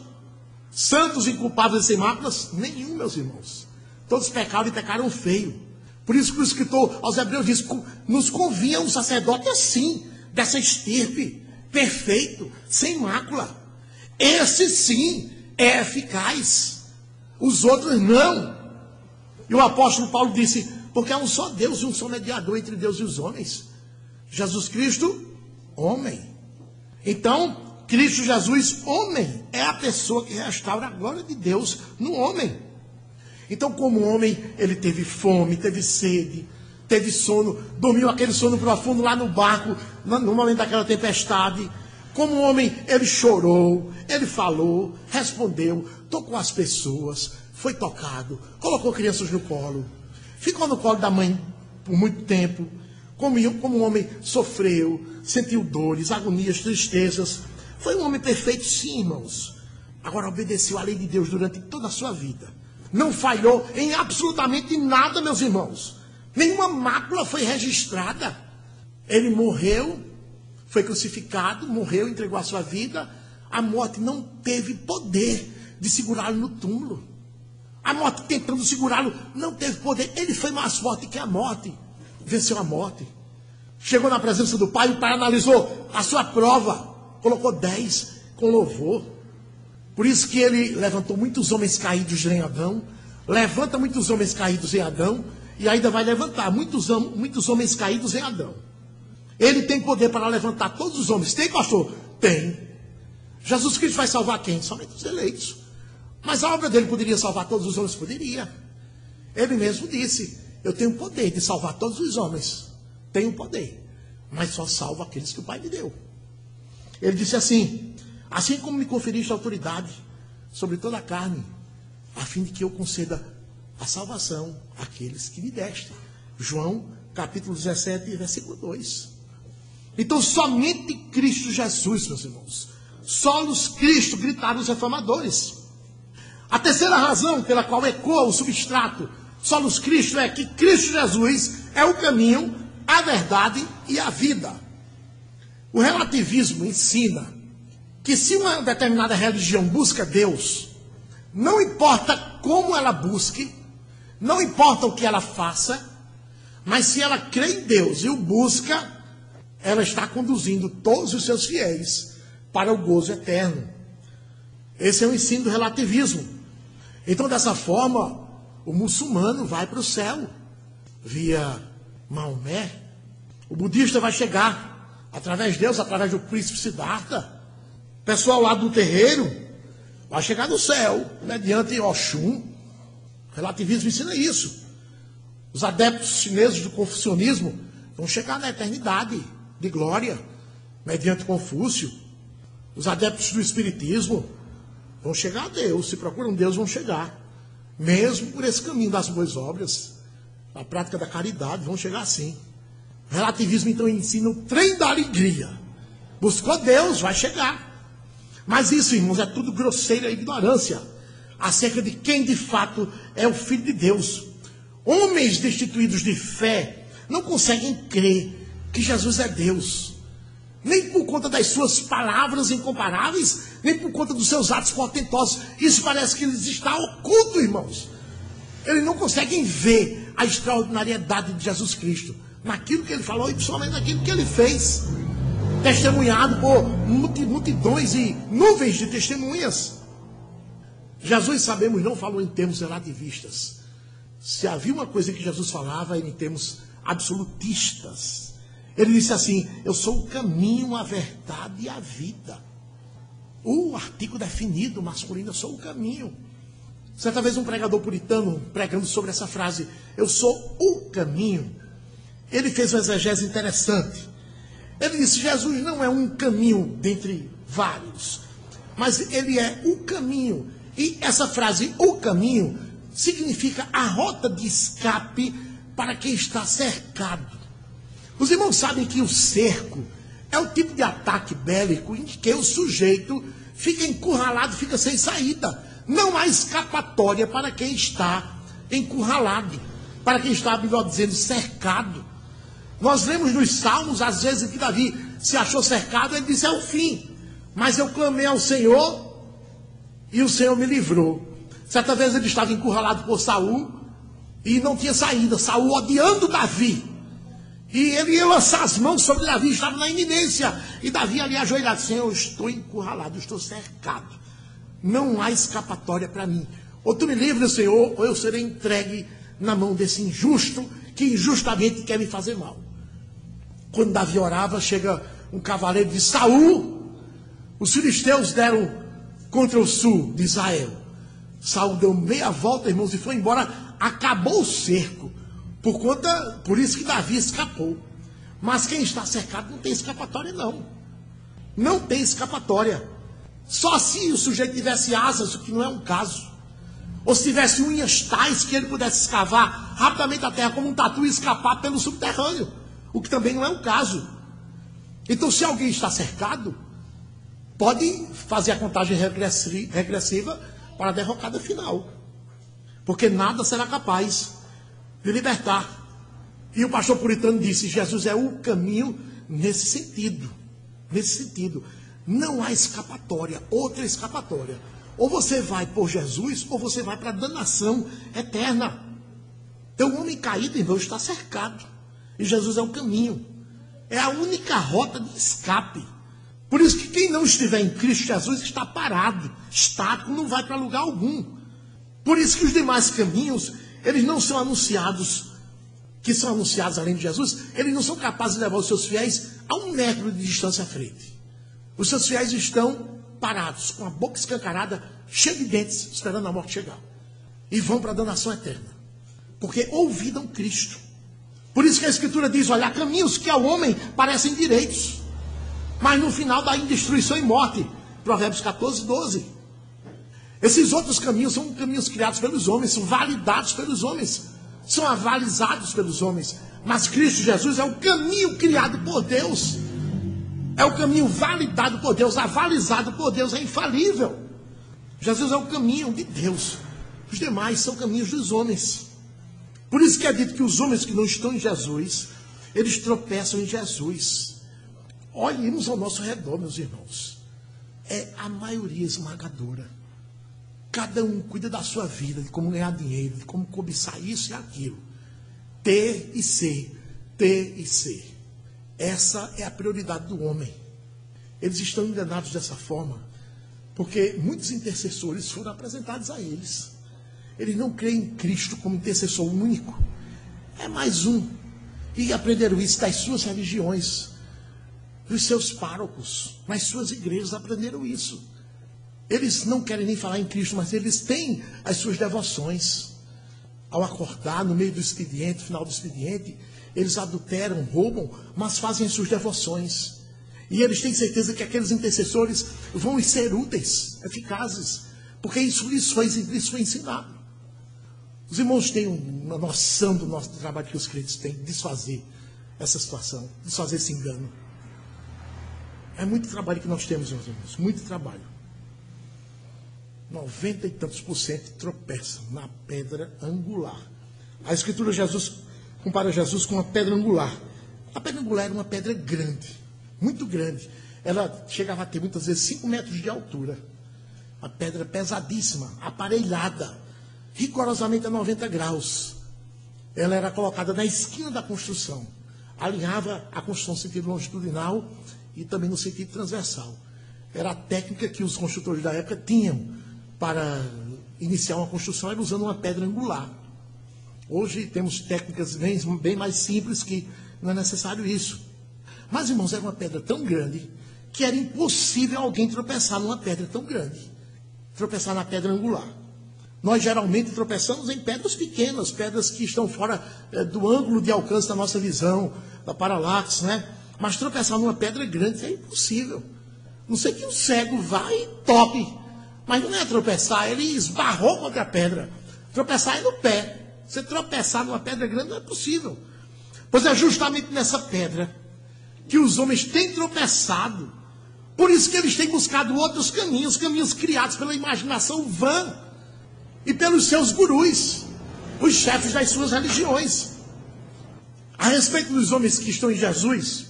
Santos, inculpáveis e sem máculas? Nenhum, meus irmãos. Todos pecaram e pecaram feio. Por isso que o escritor aos Hebreus diz: nos convinha um sacerdote assim, dessa estirpe, perfeito, sem mácula. Esse sim é eficaz. Os outros não. E o apóstolo Paulo disse: porque há um só Deus e um só mediador entre Deus e os homens, Jesus Cristo, homem. Então, Cristo Jesus, homem, é a pessoa que restaura a glória de Deus no homem. Então, como homem, ele teve fome, teve sede, teve sono, dormiu aquele sono profundo lá no barco, no momento daquela tempestade. Como homem, ele chorou, ele falou, respondeu, tocou as pessoas, foi tocado, colocou crianças no colo, ficou no colo da mãe por muito tempo. Como um homem sofreu, sentiu dores, agonias, tristezas. Foi um homem perfeito, sim, irmãos. Agora obedeceu a lei de Deus durante toda a sua vida. Não falhou em absolutamente nada, meus irmãos. Nenhuma mácula foi registrada. Ele morreu, foi crucificado, morreu, entregou a sua vida. A morte não teve poder de segurá-lo no túmulo. A morte tentando segurá-lo não teve poder. Ele foi mais forte que a morte. Venceu a morte. Chegou na presença do Pai, o Pai analisou a sua prova. Colocou 10 com louvor. Por isso que ele levantou muitos homens caídos em Adão. Levanta muitos homens caídos em Adão. E ainda vai levantar muitos homens caídos em Adão. Ele tem poder para levantar todos os homens. Tem, pastor? Tem. Jesus Cristo vai salvar quem? Somente os eleitos. Mas a obra dele poderia salvar todos os homens? Poderia. Ele mesmo disse: eu tenho poder de salvar todos os homens. Tenho poder. Mas só salvo aqueles que o Pai me deu. Ele disse assim: assim como me conferiste autoridade sobre toda a carne, a fim de que eu conceda a salvação àqueles que me deste. João, capítulo 17, versículo 2. Então, somente Cristo Jesus, meus irmãos. Solos Cristo, gritaram os reformadores. A terceira razão pela qual ecoa o substrato solos Cristo é que Cristo Jesus é o caminho, a verdade e a vida. O relativismo ensina que se uma determinada religião busca Deus, não importa como ela busque, não importa o que ela faça, mas se ela crê em Deus e o busca, ela está conduzindo todos os seus fiéis para o gozo eterno. Esse é o ensino do relativismo. Então, dessa forma, o muçulmano vai para o céu via Maomé. O budista vai chegar através de Deus, através do príncipe Siddhartha. O pessoal lá do terreiro vai chegar no céu mediante Oxum. O relativismo ensina isso. Os adeptos chineses do confucionismo vão chegar na eternidade de glória mediante Confúcio. Os adeptos do espiritismo vão chegar a Deus. Se procuram Deus, vão chegar. Mesmo por esse caminho das boas obras, a prática da caridade, vão chegar assim. O relativismo, então, ensina o trem da alegria. Buscou Deus, vai chegar. Mas isso, irmãos, é tudo grosseira ignorância acerca de quem de fato é o Filho de Deus. Homens destituídos de fé não conseguem crer que Jesus é Deus. Nem por conta das suas palavras incomparáveis, nem por conta dos seus atos portentosos. Isso parece que lhes está oculto, irmãos. Eles não conseguem ver a extraordinariedade de Jesus Cristo naquilo que ele falou e principalmente naquilo que ele fez. Testemunhado por multidões e nuvens de testemunhas. Jesus, sabemos, não falou em termos relativistas. Se havia uma coisa que Jesus falava, era em termos absolutistas. Ele disse assim: eu sou o caminho, a verdade e a vida. O artigo definido masculino: eu sou o caminho. Certa vez um pregador puritano, pregando sobre essa frase, eu sou o caminho, ele fez uma exegese interessante. Ele disse: Jesus não é um caminho dentre vários, mas ele é o caminho. E essa frase, o caminho, significa a rota de escape para quem está cercado. Os irmãos sabem que o cerco é o tipo de ataque bélico em que o sujeito fica encurralado, fica sem saída. Não há escapatória para quem está encurralado, para quem está, melhor dizendo, cercado. Nós lemos nos Salmos, às vezes, que Davi se achou cercado, ele disse: é o fim, mas eu clamei ao Senhor e o Senhor me livrou. Certa vez ele estava encurralado por Saul e não tinha saída, Saul odiando Davi. E ele ia lançar as mãos sobre Davi, estava na iminência. E Davi ali ajoelhado: Senhor, eu estou encurralado, eu estou cercado. Não há escapatória para mim. Ou tu me livres, Senhor, ou eu serei entregue na mão desse injusto que injustamente quer me fazer mal. Quando Davi orava, chega um cavaleiro de Saul. Os filisteus deram contra o sul de Israel. Saul deu meia volta, irmãos, e foi embora. Acabou o cerco. Por isso que Davi escapou. Mas quem está cercado não tem escapatória, não. Não tem escapatória. Só se o sujeito tivesse asas, o que não é um caso. Ou se tivesse unhas tais que ele pudesse escavar rapidamente a terra como um tatu e escapar pelo subterrâneo. O que também não é um caso. Então, se alguém está cercado, pode fazer a contagem regressiva para a derrocada final. Porque nada será capaz de libertar. E o pastor puritano disse: Jesus é o caminho nesse sentido. Nesse sentido. Não há escapatória, outra escapatória. Ou você vai por Jesus, ou você vai para a danação eterna. Então o homem caído, irmão, está cercado. E Jesus é o caminho. É a única rota de escape. Por isso que quem não estiver em Cristo Jesus está parado, estático, não vai para lugar algum. Por isso que os demais caminhos, eles não são anunciados, que são anunciados além de Jesus, eles não são capazes de levar os seus fiéis a 1 metro de distância à frente. Os seus fiéis estão parados, com a boca escancarada, cheia de dentes, esperando a morte chegar. E vão para a danação eterna. Porque ouvidam Cristo. Por isso que a Escritura diz: olha, há caminhos que ao homem parecem direitos, mas no final dá em destruição e morte. Provérbios 14, 12. Esses outros caminhos são caminhos criados pelos homens, são validados pelos homens, são avalizados pelos homens. Mas Cristo Jesus é o caminho criado por Deus. É o caminho validado por Deus, avalizado por Deus, é infalível. Jesus é o caminho de Deus. Os demais são caminhos dos homens. Por isso que é dito que os homens que não estão em Jesus, eles tropeçam em Jesus. Olhemos ao nosso redor, meus irmãos. É a maioria esmagadora. Cada um cuida da sua vida, de como ganhar dinheiro, de como cobiçar isso e aquilo. Ter e ser, ter e ser. Essa é a prioridade do homem. Eles estão enganados dessa forma, porque muitos intercessores foram apresentados a eles. Eles não creem em Cristo como intercessor único. É mais um. E aprenderam isso das suas religiões, dos seus párocos, nas suas igrejas aprenderam isso. Eles não querem nem falar em Cristo, mas eles têm as suas devoções. Ao acordar, no meio do expediente, final do expediente, eles adulteram, roubam, mas fazem as suas devoções. E eles têm certeza que aqueles intercessores vão ser úteis, eficazes, porque isso foi ensinado. Os irmãos têm uma noção do nosso trabalho que os crentes têm de desfazer essa situação, desfazer esse engano. É muito trabalho que nós temos, meus irmãos, muito trabalho. 90 e tantos % tropeçam na pedra angular. A Escritura compara Jesus com uma pedra angular. A pedra angular era uma pedra grande, muito grande. Ela chegava a ter muitas vezes 5 metros de altura. Uma pedra pesadíssima, aparelhada. rigorosamente a 90 graus. Ela era colocada na esquina da construção. Alinhava a construção no sentido longitudinal e também no sentido transversal. Era a técnica que os construtores da época tinham para iniciar uma construção, era usando uma pedra angular. Hoje temos técnicas bem mais simples que não é necessário isso. Mas, irmãos, era uma pedra tão grande que era impossível alguém tropeçar numa pedra tão grande. Tropeçar na pedra angular. Nós geralmente tropeçamos em pedras pequenas, pedras que estão fora do ângulo de alcance da nossa visão, da paralaxe, né? Mas tropeçar numa pedra grande é impossível. Não sei que o cego vá e tope, mas não é tropeçar, ele esbarrou contra a pedra. Tropeçar é no pé. Você tropeçar numa pedra grande não é possível. Pois é justamente nessa pedra que os homens têm tropeçado. Por isso que eles têm buscado outros caminhos, caminhos criados pela imaginação vã e pelos seus gurus, os chefes das suas religiões. A respeito dos homens que estão em Jesus,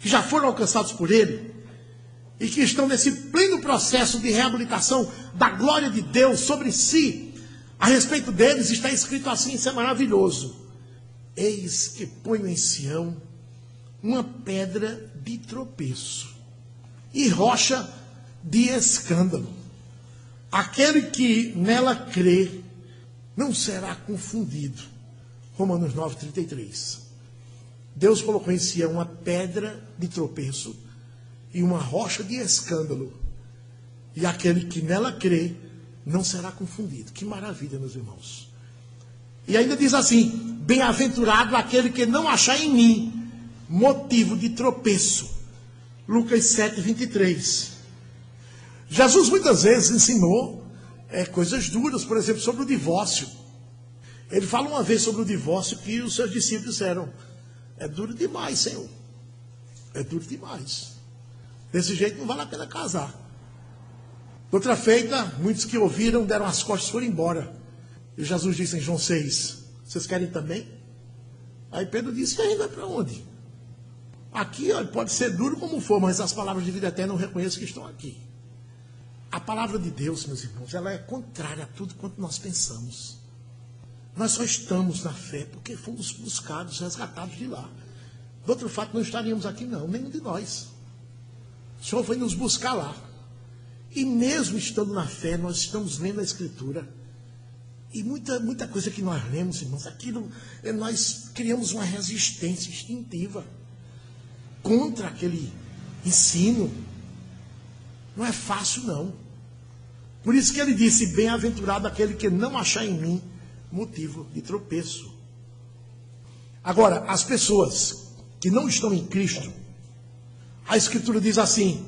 que já foram alcançados por Ele, e que estão nesse pleno processo de reabilitação da glória de Deus sobre si, a respeito deles está escrito assim, isso é maravilhoso. Eis que ponho em Sião uma pedra de tropeço e rocha de escândalo. Aquele que nela crê não será confundido. Romanos 9:33. Deus colocou em Sião uma pedra de tropeço e uma rocha de escândalo. E aquele que nela crê não será confundido. Que maravilha, meus irmãos. E ainda diz assim: bem-aventurado aquele que não achar em mim motivo de tropeço. Lucas 7:23. Jesus muitas vezes ensinou coisas duras, por exemplo, sobre o divórcio. Ele fala uma vez sobre o divórcio que os seus discípulos disseram: é duro demais, Senhor. É duro demais. Desse jeito não vale a pena casar. Outra feita, muitos que ouviram deram as costas e foram embora. E Jesus disse em João 6, vocês querem também? Aí Pedro disse, e aí vai para onde? Aqui olha, pode ser duro como for, mas as palavras de vida eterna eu reconheço que estão aqui. A palavra de Deus, meus irmãos, ela é contrária a tudo quanto nós pensamos. Nós só estamos na fé porque fomos buscados, resgatados de lá. De outro fato, não estaríamos aqui não, nenhum de nós. O Senhor foi nos buscar lá. E mesmo estando na fé, nós estamos lendo a Escritura. E muita coisa que nós lemos, irmãos, aquilo, nós criamos uma resistência instintiva contra aquele ensino. Não é fácil, não. Por isso que ele disse, bem-aventurado aquele que não achar em mim motivo de tropeço. Agora, as pessoas que não estão em Cristo, a Escritura diz assim,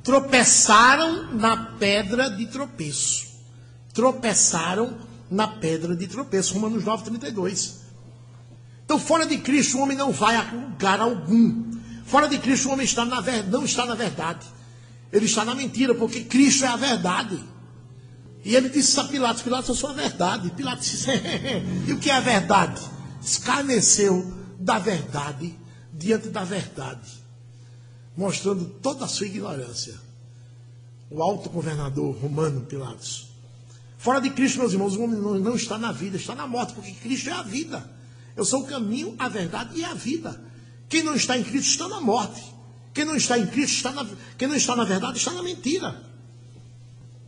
tropeçaram na pedra de tropeço. Tropeçaram na pedra de tropeço. Romanos 9:32. Então, fora de Cristo, o homem não vai a lugar algum. Fora de Cristo, o homem não está na verdade. Ele está na mentira, porque Cristo é a verdade. E ele disse a Pilatos, Pilatos, eu sou a verdade. Pilatos disse, e o que é a verdade? Escarneceu da verdade diante da verdade, mostrando toda a sua ignorância. O alto governador romano, Pilatos. Fora de Cristo, meus irmãos, o homem não está na vida, está na morte, porque Cristo é a vida. Eu sou o caminho, a verdade e a vida. Quem não está em Cristo está na morte. Quem não está em Cristo, quem não está na verdade, está na mentira.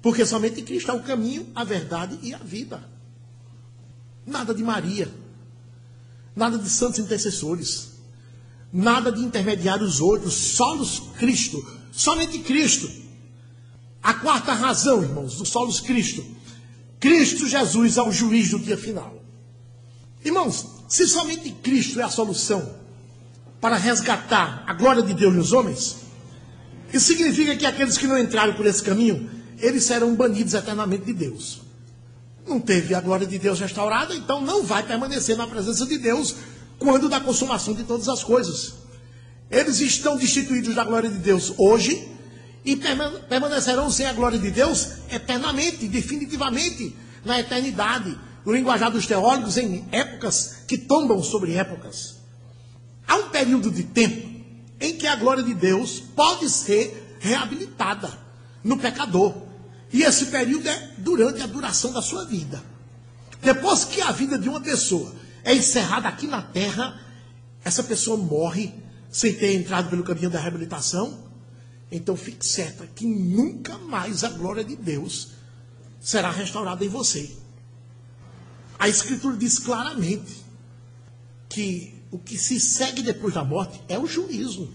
Porque somente em Cristo é o caminho, a verdade e a vida. Nada de Maria. Nada de santos intercessores. Nada de intermediários outros. Solos Cristo. Somente Cristo. A quarta razão, irmãos, do solos Cristo. Cristo Jesus é o juiz do dia final. Irmãos, se somente Cristo é a solução para resgatar a glória de Deus nos homens, isso significa que aqueles que não entraram por esse caminho, eles serão banidos eternamente de Deus. Não teve a glória de Deus restaurada, então não vai permanecer na presença de Deus quando da consumação de todas as coisas. Eles estão destituídos da glória de Deus hoje e permanecerão sem a glória de Deus eternamente, definitivamente, na eternidade. No linguajar dos teólogos, em épocas que tombam sobre épocas. Há um período de tempo em que a glória de Deus pode ser reabilitada no pecador. E esse período é durante a duração da sua vida. Depois que a vida de uma pessoa é encerrada aqui na terra, essa pessoa morre sem ter entrado pelo caminho da reabilitação. Então fique certa que nunca mais a glória de Deus será restaurada em você. A Escritura diz claramente que o que se segue depois da morte é o juízo.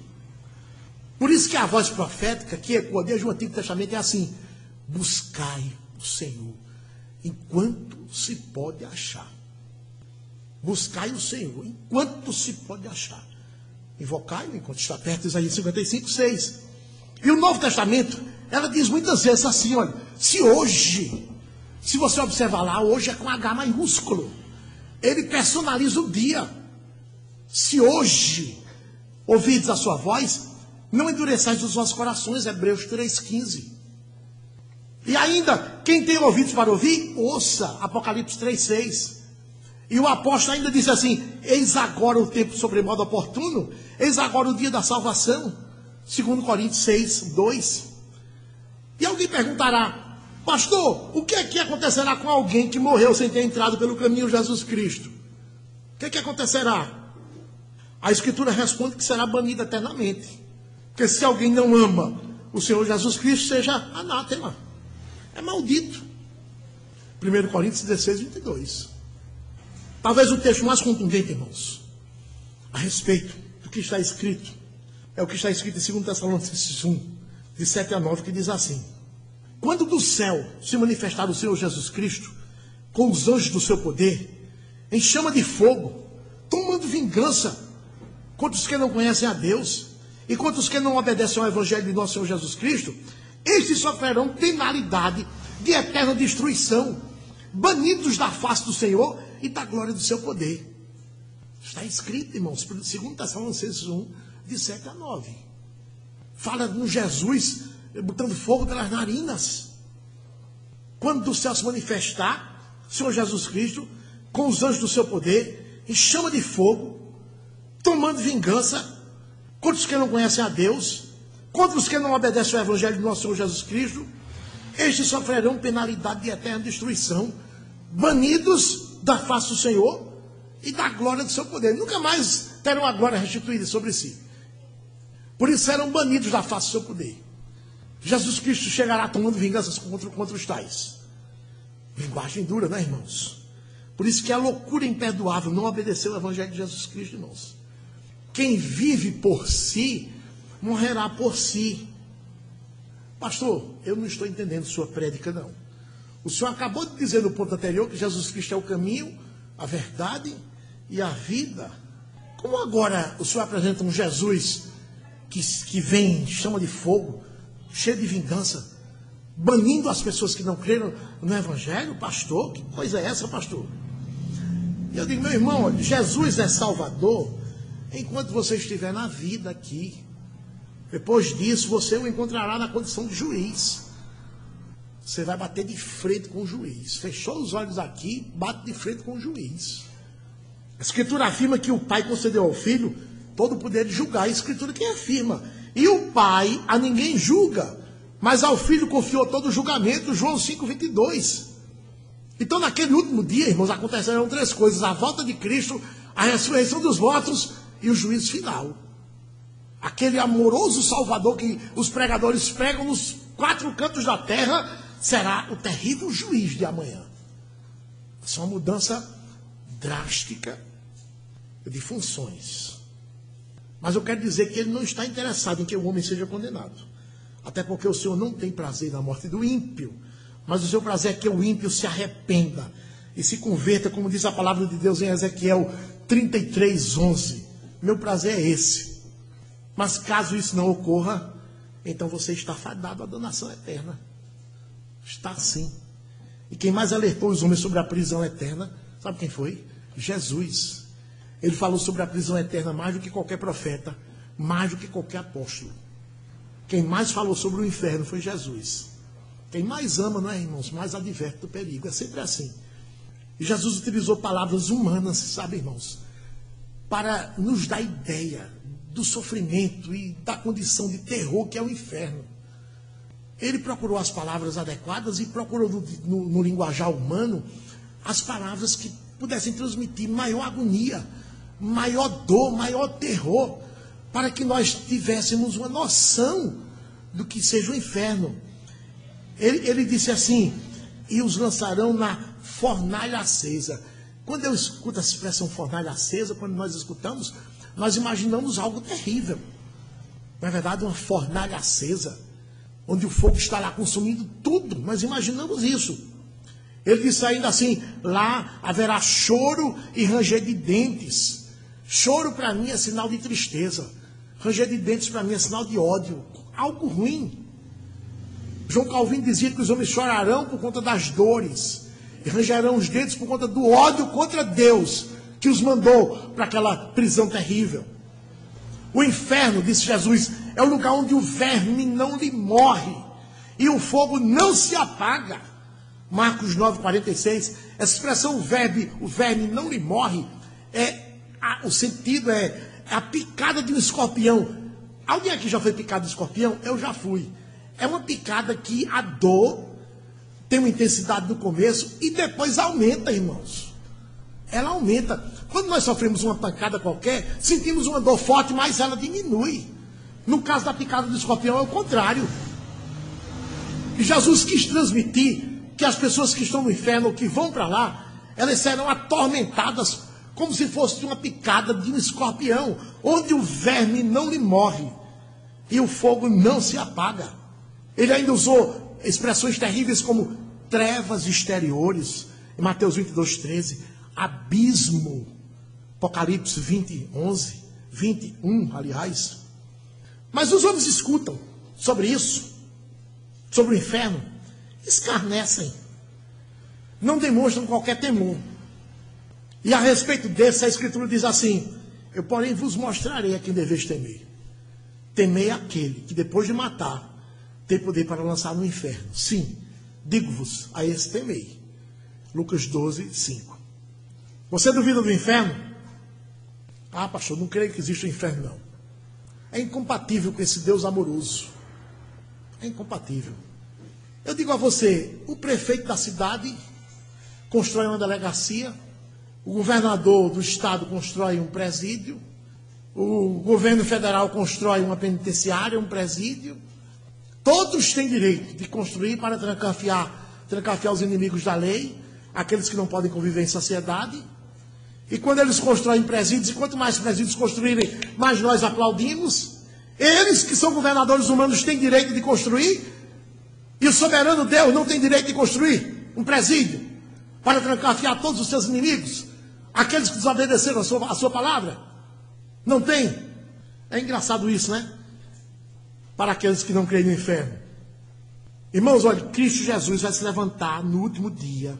Por isso que a voz profética que ecoa desde o Antigo Testamento é assim: buscai o Senhor enquanto se pode achar. Buscai o Senhor enquanto se pode achar. Invocai-o enquanto está perto, Isaías 55, 6. E o Novo Testamento, ela diz muitas vezes assim, olha, se você observar lá, hoje é com H maiúsculo. Ele personaliza o dia. Se hoje ouvides a sua voz, não endureçais os vossos corações, Hebreus 3,15. E ainda, quem tem ouvidos para ouvir, ouça, Apocalipse 3,6. E o apóstolo ainda diz assim: eis agora o tempo sobremodo oportuno, eis agora o dia da salvação, 2 Coríntios 6:2. E alguém perguntará: pastor, o que é que acontecerá com alguém que morreu sem ter entrado pelo caminho de Jesus Cristo? O que é que acontecerá? A Escritura responde que será banido eternamente. Porque se alguém não ama o Senhor Jesus Cristo, seja anátema, é maldito. 1 Coríntios 16:22. Talvez o texto mais contundente, irmãos, a respeito do que está escrito, é o que está escrito em 2 Tessalonicenses 1, de 7 a 9, que diz assim: quando do céu se manifestar o Senhor Jesus Cristo, com os anjos do seu poder, em chama de fogo, tomando vingança contra os que não conhecem a Deus, e contra os que não obedecem ao Evangelho de nosso Senhor Jesus Cristo, estes sofrerão penalidade de eterna destruição, banidos da face do Senhor e da glória do seu poder. Está escrito, irmãos, 2 Tessalonicenses 1, de 7 a 9. Fala no Jesus botando fogo pelas narinas. Quando do céu se manifestar o Senhor Jesus Cristo, com os anjos do seu poder, em chama de fogo, tomando vingança contra os que não conhecem a Deus, contra os que não obedecem ao Evangelho do nosso Senhor Jesus Cristo, estes sofrerão penalidade de eterna destruição, banidos da face do Senhor e da glória do seu poder. Nunca mais terão a glória restituída sobre si. Por isso serão banidos da face do seu poder. Jesus Cristo chegará tomando vinganças contra os tais. Linguagem dura, né, irmãos? Por isso que é loucura imperdoável não obedecer o Evangelho de Jesus Cristo, irmãos. Quem vive por si, morrerá por si. Pastor, eu não estou entendendo sua prédica, não. O senhor acabou de dizer no ponto anterior que Jesus Cristo é o caminho, a verdade e a vida. Como agora o senhor apresenta um Jesus que vem em chama de fogo, cheio de vingança, banindo as pessoas que não creram no Evangelho? Pastor, que coisa é essa, pastor? E eu digo, meu irmão, olha, Jesus é Salvador enquanto você estiver na vida aqui. Depois disso, você o encontrará na condição de juiz. Você vai bater de frente com o juiz. Fechou os olhos aqui, bate de frente com o juiz. A Escritura afirma que o Pai concedeu ao Filho todo o poder de julgar. A Escritura que afirma. E o Pai a ninguém julga, mas ao Filho confiou todo o julgamento. João 5:22. Então, naquele último dia, irmãos, acontecerão 3 coisas: a volta de Cristo, a ressurreição dos mortos e o juízo final. Aquele amoroso Salvador que os pregadores pregam nos 4 cantos da terra será o terrível juiz de amanhã. Essa é uma mudança drástica de funções. Mas eu quero dizer que ele não está interessado em que o homem seja condenado. Até porque o Senhor não tem prazer na morte do ímpio. Mas o seu prazer é que o ímpio se arrependa e se converta, como diz a palavra de Deus em Ezequiel 33:11. Meu prazer é esse. Mas caso isso não ocorra, então você está fadado à danação eterna. Está sim. E quem mais alertou os homens sobre a prisão eterna, sabe quem foi? Jesus. Ele falou sobre a prisão eterna mais do que qualquer profeta, mais do que qualquer apóstolo. Quem mais falou sobre o inferno foi Jesus. Quem mais ama, não é, irmãos? Mais adverte do perigo. É sempre assim. E Jesus utilizou palavras humanas, sabe, irmãos, para nos dar ideia do sofrimento e da condição de terror que é o inferno. Ele procurou as palavras adequadas e procurou no linguajar humano as palavras que pudessem transmitir maior agonia, maior dor, maior terror, para que nós tivéssemos uma noção do que seja o inferno. Ele disse assim: e os lançarão na fornalha acesa. Quando eu escuto a expressão fornalha acesa, quando nós escutamos, nós imaginamos algo terrível. Na verdade, uma fornalha acesa, onde o fogo está lá consumindo tudo. Nós imaginamos isso. Ele disse ainda assim: lá haverá choro e ranger de dentes. Choro para mim é sinal de tristeza. Ranger de dentes para mim é sinal de ódio. Algo ruim. João Calvino dizia que os homens chorarão por conta das dores. E rangerão os dentes por conta do ódio contra Deus, que os mandou para aquela prisão terrível. O inferno, disse Jesus, é o lugar onde o verme não lhe morre e o fogo não se apaga. Marcos 9,46, essa expressão o verme não lhe morre, o sentido é a picada de um escorpião. Alguém aqui já foi picado de escorpião? Eu já fui. É uma picada que a dor tem uma intensidade no começo e depois aumenta, irmãos. Ela aumenta. Quando nós sofremos uma pancada qualquer, sentimos uma dor forte, mas ela diminui. No caso da picada do escorpião é o contrário. E Jesus quis transmitir que as pessoas que estão no inferno, ou que vão para lá, elas serão atormentadas como se fosse uma picada de um escorpião, onde o verme não lhe morre e o fogo não se apaga. Ele ainda usou expressões terríveis como trevas exteriores, em Mateus 22:13, abismo, Apocalipse 21, aliás. Mas os homens escutam sobre isso, sobre o inferno, escarnecem, não demonstram qualquer temor. E a respeito desse, a Escritura diz assim: eu, porém, vos mostrarei a quem deveis temer. Temei aquele que, depois de matar, tem poder para lançar no inferno. Sim, digo-vos, a esse temei. Lucas 12:5. Você duvida do inferno? Ah, pastor, não creio que exista o inferno, não. É incompatível com esse Deus amoroso. É incompatível. Eu digo a você, o prefeito da cidade constrói uma delegacia, o governador do estado constrói um presídio, o governo federal constrói uma penitenciária, um presídio. Todos têm direito de construir para trancafiar os inimigos da lei, aqueles que não podem conviver em sociedade. E quando eles constroem presídios, e quanto mais presídios construírem, mais nós aplaudimos. Eles que são governadores humanos têm direito de construir, e o soberano Deus não tem direito de construir um presídio para trancafiar todos os seus inimigos, aqueles que desobedeceram a sua palavra. Não tem. É engraçado isso, né? Para aqueles que não creem no inferno. Irmãos, olha, Cristo Jesus vai se levantar no último dia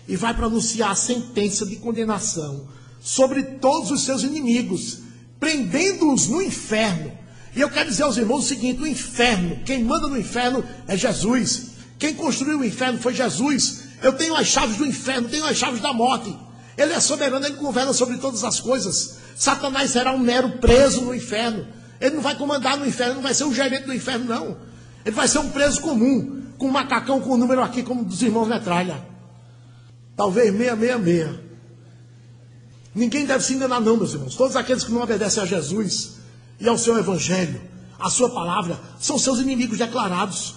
e vai pronunciar a sentença de condenação sobre todos os seus inimigos, prendendo-os no inferno. E eu quero dizer aos irmãos o seguinte: o inferno, quem manda no inferno é Jesus. Quem construiu o inferno foi Jesus. Eu tenho as chaves do inferno, tenho as chaves da morte. Ele é soberano, ele governa sobre todas as coisas. Satanás será um mero preso no inferno. Ele não vai comandar no inferno, não vai ser o gerente do inferno, não. Ele vai ser um preso comum, com um macacão com o número aqui, como dos irmãos Metralha. Talvez 666. Ninguém deve se enganar, não, meus irmãos. Todos aqueles que não obedecem a Jesus e ao seu evangelho, a sua palavra, são seus inimigos declarados.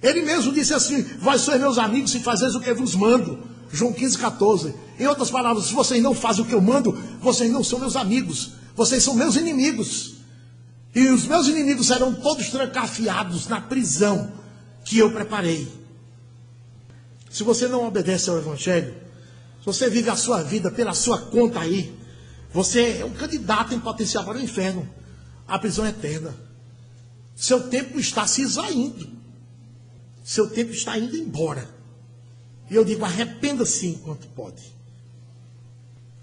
Ele mesmo disse assim: vós sois meus amigos se fazeis o que eu vos mando. João 15:14. Em outras palavras, se vocês não fazem o que eu mando, vocês não são meus amigos. Vocês são meus inimigos. E os meus inimigos serão todos trancafiados na prisão que eu preparei. Se você não obedece ao evangelho, se você vive a sua vida pela sua conta aí, você é um candidato em potencial para o inferno, a prisão eterna. Seu tempo está se esvaindo. Seu tempo está indo embora. E eu digo, arrependa-se enquanto pode.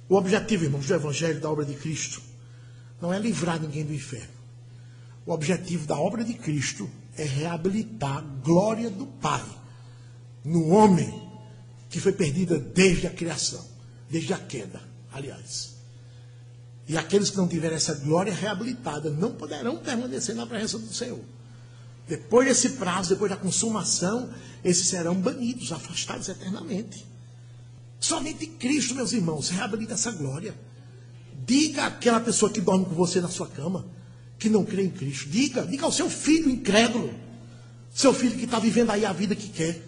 O objetivo, irmãos, do evangelho, da obra de Cristo, não é livrar ninguém do inferno. O objetivo da obra de Cristo é reabilitar a glória do Pai no homem que foi perdida desde a criação, desde a queda, aliás. E aqueles que não tiverem essa glória reabilitada não poderão permanecer na presença do Senhor. Depois desse prazo, depois da consumação, esses serão banidos, afastados eternamente. Somente Cristo, meus irmãos, reabilita essa glória. Diga àquela pessoa que dorme com você na sua cama, que não crê em Cristo. Diga ao seu filho incrédulo, seu filho que está vivendo aí a vida que quer.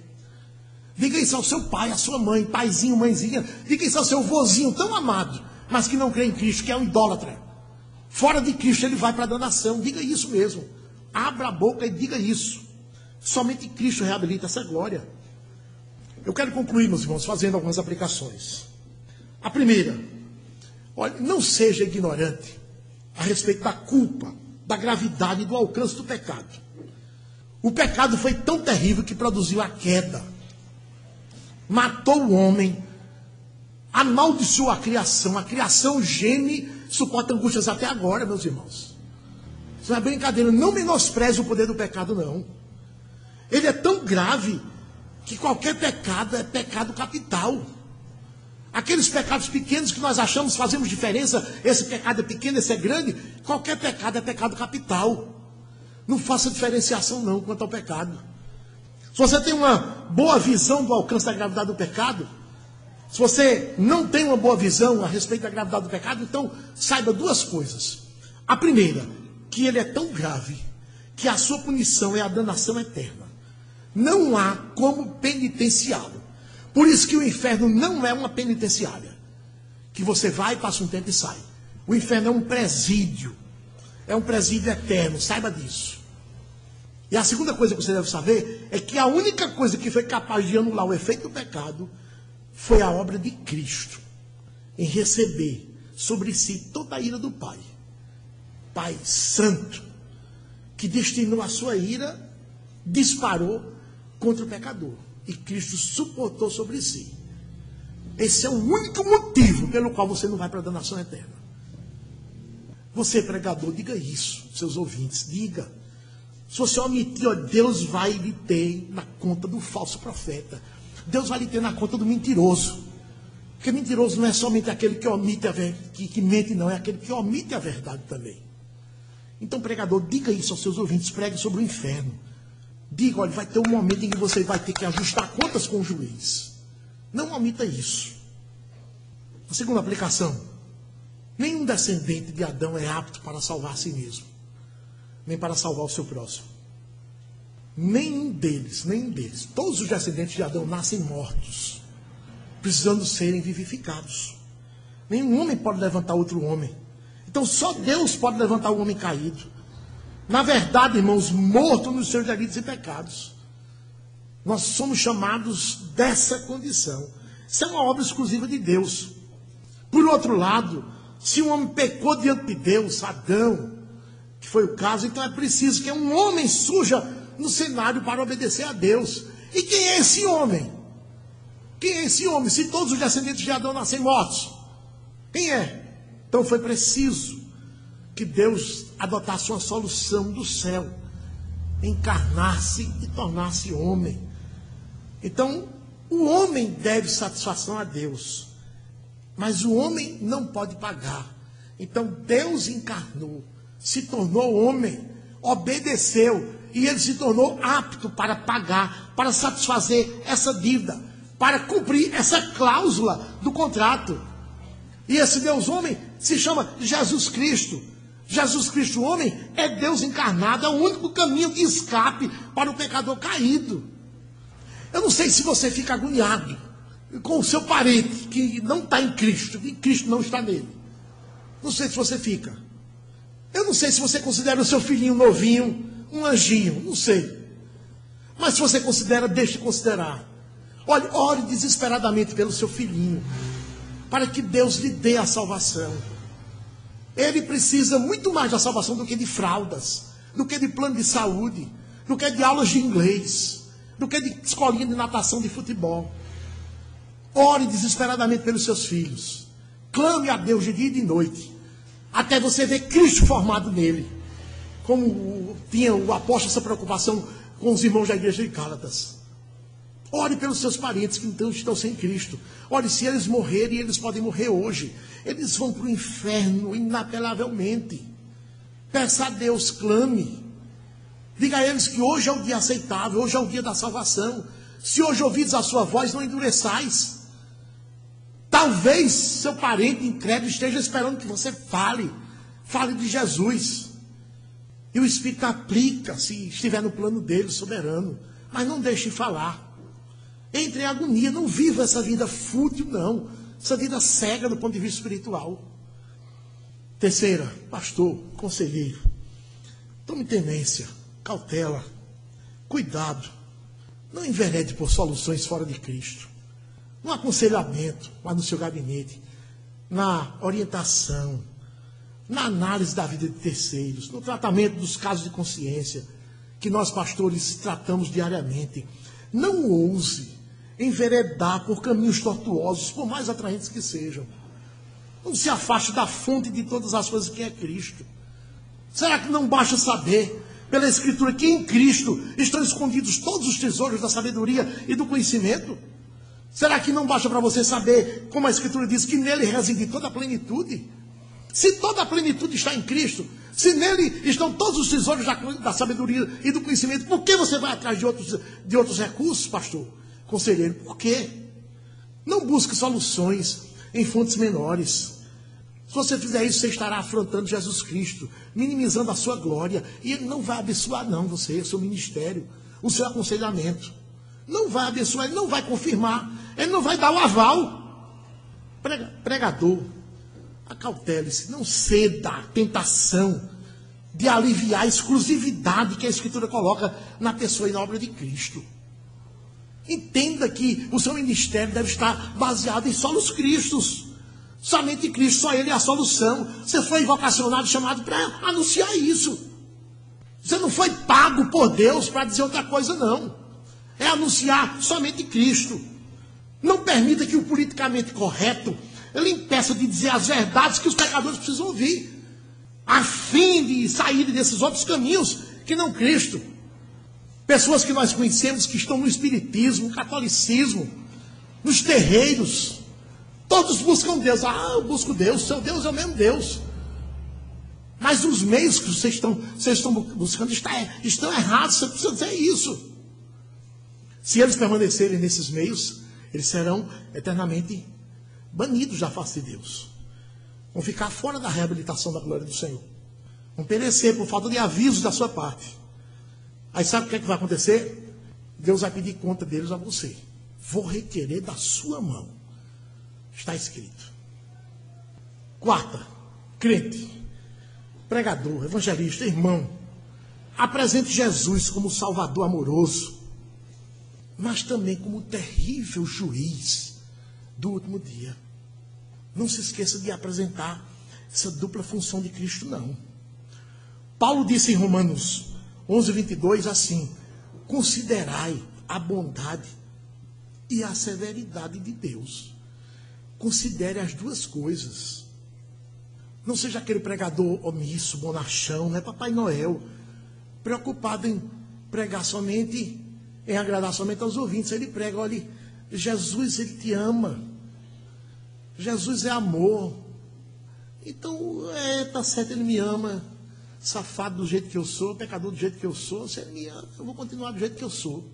Diga isso ao seu pai, à sua mãe, paizinho, mãezinha. Diga isso ao seu vozinho tão amado, mas que não crê em Cristo, que é um idólatra. Fora de Cristo ele vai para a danação. Diga isso mesmo. Abra a boca e diga isso. Somente Cristo reabilita essa glória. Eu quero concluir, meus irmãos, fazendo algumas aplicações. A primeira, olha, não seja ignorante a respeito da culpa, da gravidade e do alcance do pecado. O pecado foi tão terrível que produziu a queda. Matou o homem, amaldiçoou a criação geme, suporta angústias até agora, meus irmãos. Isso não é brincadeira, não menospreze o poder do pecado, não. Ele é tão grave que qualquer pecado é pecado capital. Aqueles pecados pequenos que nós achamos fazemos diferença, esse pecado é pequeno, esse é grande, qualquer pecado é pecado capital. Não faça diferenciação não quanto ao pecado. Se você tem uma boa visão do alcance da gravidade do pecado, se você não tem uma boa visão a respeito da gravidade do pecado, então saiba duas coisas. A primeira, que ele é tão grave que a sua punição é a danação eterna. Não há como penitenciá-lo. Por isso que o inferno não é uma penitenciária, que você vai, passa um tempo e sai. O inferno é um presídio eterno, saiba disso. E a segunda coisa que você deve saber é que a única coisa que foi capaz de anular o efeito do pecado foi a obra de Cristo, em receber sobre si toda a ira do Pai. Pai Santo, que destinou a sua ira, disparou contra o pecador. E Cristo suportou sobre si. Esse é o único motivo pelo qual você não vai para a danação eterna. Você, pregador, diga isso, seus ouvintes, diga. Se você omitir, ó, Deus vai lhe ter na conta do falso profeta. Deus vai lhe ter na conta do mentiroso. Porque mentiroso não é somente aquele que omite a verdade, que mente, não, é aquele que omite a verdade também. Então, pregador, diga isso aos seus ouvintes, pregue sobre o inferno. Diga, olha, vai ter um momento em que você vai ter que ajustar contas com o juiz. Não omita isso. A segunda aplicação. Nenhum descendente de Adão é apto para salvar a si mesmo. Nem para salvar o seu próximo. Nenhum deles. Todos os descendentes de Adão nascem mortos, precisando serem vivificados. Nenhum homem pode levantar outro homem. Então só Deus pode levantar o homem caído. Na verdade, irmãos, morto nos seus delitos e pecados. Nós somos chamados dessa condição. Isso é uma obra exclusiva de Deus. Por outro lado, se um homem pecou diante de Deus, Adão, que foi o caso, então é preciso que um homem surja no cenário para obedecer a Deus. E quem é esse homem? Quem é esse homem? Se todos os descendentes de Adão nascem mortos, quem é? Então foi preciso que Deus adotasse uma solução do céu, encarnar-se e tornar-se homem. Então, o homem deve satisfação a Deus, mas o homem não pode pagar. Então, Deus encarnou, se tornou homem, obedeceu, e ele se tornou apto para pagar, para satisfazer essa dívida, para cumprir essa cláusula do contrato. E esse Deus homem se chama Jesus Cristo. Jesus Cristo, homem, é Deus encarnado, é o único caminho de escape para o pecador caído. Eu não sei se você fica agoniado com o seu parente que não está em Cristo, e Cristo não está nele. Não sei se você fica. Eu não sei se você considera o seu filhinho novinho um anjinho, não sei. Mas se você considera, deixe de considerar. Olhe, ore desesperadamente pelo seu filhinho, para que Deus lhe dê a salvação. Ele precisa muito mais da salvação do que de fraldas, do que de plano de saúde, do que de aulas de inglês, do que de escolinha de natação, de futebol. Ore desesperadamente pelos seus filhos. Clame a Deus de dia e de noite, até você ver Cristo formado nele. Como tinha o apóstolo essa preocupação com os irmãos da igreja de Gálatas. Ore pelos seus parentes que então estão sem Cristo. Ore, se eles morrerem, eles podem morrer hoje. Eles vão para o inferno inapelavelmente. Peça a Deus, clame. Diga a eles que hoje é o dia aceitável, hoje é o dia da salvação. Se hoje ouvides a sua voz, não endureçais. Talvez seu parente incrédulo esteja esperando que você fale de Jesus. E o Espírito aplica, se estiver no plano dele, soberano. Mas não deixe falar. Entre em agonia, não viva essa vida fútil, não. Essa vida cega do ponto de vista espiritual. Terceira, pastor, conselheiro, tome tenência, cautela, cuidado. Não enverede por soluções fora de Cristo. No aconselhamento, lá no seu gabinete, na orientação, na análise da vida de terceiros, no tratamento dos casos de consciência, que nós pastores tratamos diariamente. Não ouse enveredar por caminhos tortuosos, por mais atraentes que sejam. Não se afaste da fonte de todas as coisas que é Cristo. Será que não basta saber, pela Escritura, que em Cristo estão escondidos todos os tesouros da sabedoria e do conhecimento? Será que não basta para você saber, como a Escritura diz, que nele reside toda a plenitude? Se toda a plenitude está em Cristo, se nele estão todos os tesouros da sabedoria e do conhecimento, por que você vai atrás de outros recursos, pastor? Conselheiro, por quê? Não busque soluções em fontes menores. Se você fizer isso, você estará afrontando Jesus Cristo, minimizando a sua glória. E ele não vai abençoar, não, você, o seu ministério, o seu aconselhamento. Não vai abençoar, ele não vai confirmar, ele não vai dar o aval. Pregador, acautele-se, não ceda à tentação de aliviar a exclusividade que a Escritura coloca na pessoa e na obra de Cristo. Entenda que o seu ministério deve estar baseado em solos Cristos. Somente Cristo, só Ele é a solução. Você foi vocacionado, chamado para anunciar isso. Você não foi pago por Deus para dizer outra coisa, não. É anunciar somente Cristo. Não permita que o politicamente correto ele impeça de dizer as verdades que os pecadores precisam ouvir, a fim de sair desses outros caminhos que não Cristo. Pessoas que nós conhecemos que estão no espiritismo, no catolicismo, nos terreiros, todos buscam Deus. Ah, eu busco Deus, seu Deus é o mesmo Deus. Mas os meios que vocês estão buscando estão errados, você precisa dizer isso. Se eles permanecerem nesses meios, eles serão eternamente banidos da face de Deus. Vão ficar fora da reabilitação da glória do Senhor. Vão perecer por falta de aviso da sua parte. Aí sabe o que é que vai acontecer? Deus vai pedir conta deles a você. Vou requerer da sua mão. Está escrito. Quarta, crente, pregador, evangelista, irmão, apresente Jesus como Salvador amoroso, mas também como terrível juiz do último dia. Não se esqueça de apresentar essa dupla função de Cristo, não. Paulo disse em Romanos 11:22 assim: considerai a bondade e a severidade de Deus. Considere as duas coisas. Não seja aquele pregador omisso, bonachão, não é Papai Noel, preocupado em pregar somente, em agradar somente aos ouvintes. Ele prega, olha, Jesus, ele te ama. Jesus é amor. Então, tá certo, ele me ama. Safado do jeito que eu sou, pecador do jeito que eu sou, se ele me ama, eu vou continuar do jeito que eu sou.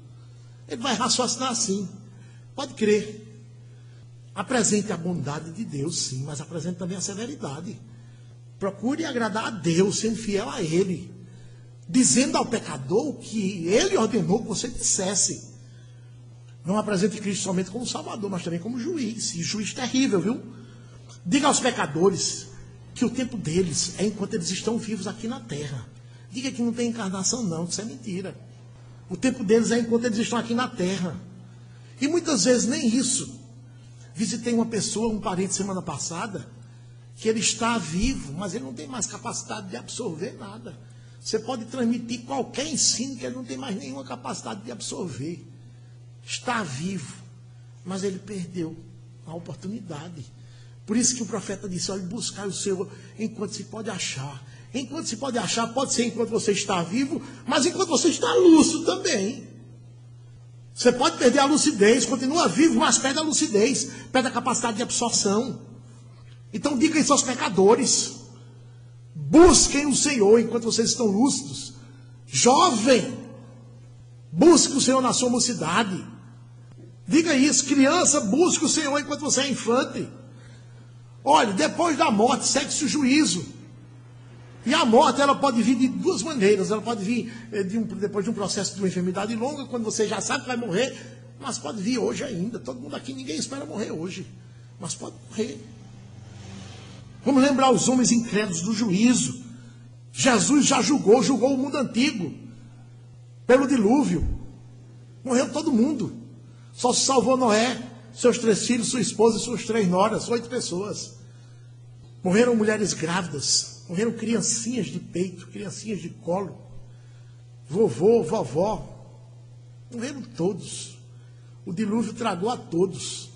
Ele vai raciocinar assim. Pode crer. Apresente a bondade de Deus, sim, mas apresente também a severidade. Procure agradar a Deus, sendo fiel a Ele, dizendo ao pecador o que Ele ordenou que você dissesse. Não apresente Cristo somente como Salvador, mas também como juiz, e juiz terrível, viu? Diga aos pecadores que o tempo deles é enquanto eles estão vivos aqui na terra. Diga que não tem encarnação, não, que isso é mentira. O tempo deles é enquanto eles estão aqui na terra. E muitas vezes nem isso. Visitei uma pessoa, um parente, semana passada, que ele está vivo, mas ele não tem mais capacidade de absorver nada. Você pode transmitir qualquer ensino que ele não tem mais nenhuma capacidade de absorver. Está vivo, mas ele perdeu a oportunidade. Por isso que o profeta disse, olha, buscar o Senhor enquanto se pode achar. Enquanto se pode achar, pode ser enquanto você está vivo, mas enquanto você está lúcido também. Você pode perder a lucidez, continua vivo, mas perde a lucidez, perde a capacidade de absorção. Então diga isso aos pecadores. Busquem o Senhor enquanto vocês estão lúcidos. Jovem, busque o Senhor na sua mocidade. Diga isso, criança, busque o Senhor enquanto você é infante. Olha, depois da morte segue-se o juízo. E a morte, ela pode vir de duas maneiras. Ela pode vir depois de um processo de uma enfermidade longa, quando você já sabe que vai morrer, mas pode vir hoje ainda. Todo mundo aqui, ninguém espera morrer hoje, mas pode morrer. Vamos lembrar os homens incrédulos do juízo. Jesus já julgou o mundo antigo pelo dilúvio. Morreu todo mundo. Só se salvou Noé, seus 3 filhos, sua esposa e suas 3 noras, 8 pessoas. Morreram mulheres grávidas, morreram criancinhas de peito, criancinhas de colo, vovô, vovó, morreram todos. O dilúvio tragou a todos.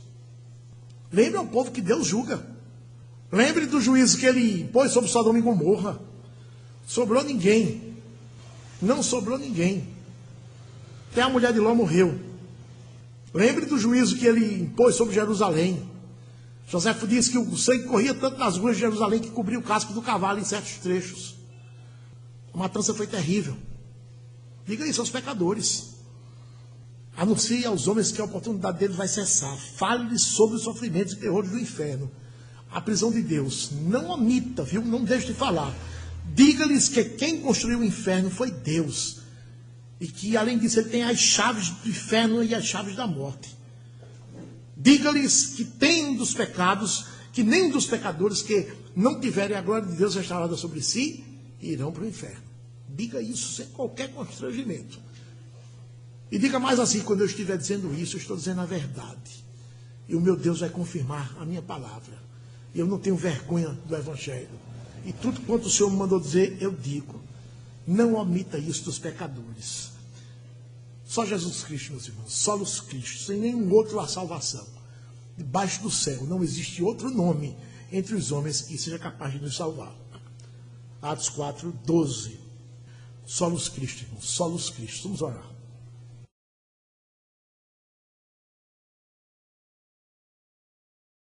Lembre ao povo que Deus julga. Lembre do juízo que ele impôs sobre Sodoma e Gomorra. Sobrou ninguém. Não sobrou ninguém. Até a mulher de Ló morreu. Lembre do juízo que ele impôs sobre Jerusalém. Joséfo disse que o sangue corria tanto nas ruas de Jerusalém que cobria o casco do cavalo em certos trechos. A matança foi terrível. Diga isso aos pecadores. Anuncie aos homens que a oportunidade deles vai cessar. Fale-lhes sobre os sofrimentos e terrores do inferno. A prisão de Deus. Não omita, viu? Não deixe de falar. Diga-lhes que quem construiu o inferno foi Deus. E que, além disso, ele tem as chaves do inferno e as chaves da morte. Diga-lhes que tem dos pecados, que nem dos pecadores que não tiverem a glória de Deus restaurada sobre si, irão para o inferno. Diga isso sem qualquer constrangimento. E diga mais assim, quando eu estiver dizendo isso, eu estou dizendo a verdade. E o meu Deus vai confirmar a minha palavra. E eu não tenho vergonha do Evangelho. E tudo quanto o Senhor me mandou dizer, eu digo. Não omita isso dos pecadores. Só Jesus Cristo, meus irmãos. Só os Cristo. Sem nenhum outro a salvação. Debaixo do céu não existe outro nome entre os homens que seja capaz de nos salvar. Atos 4, 12. Só os Cristo, irmãos. Só os Cristo. Vamos orar.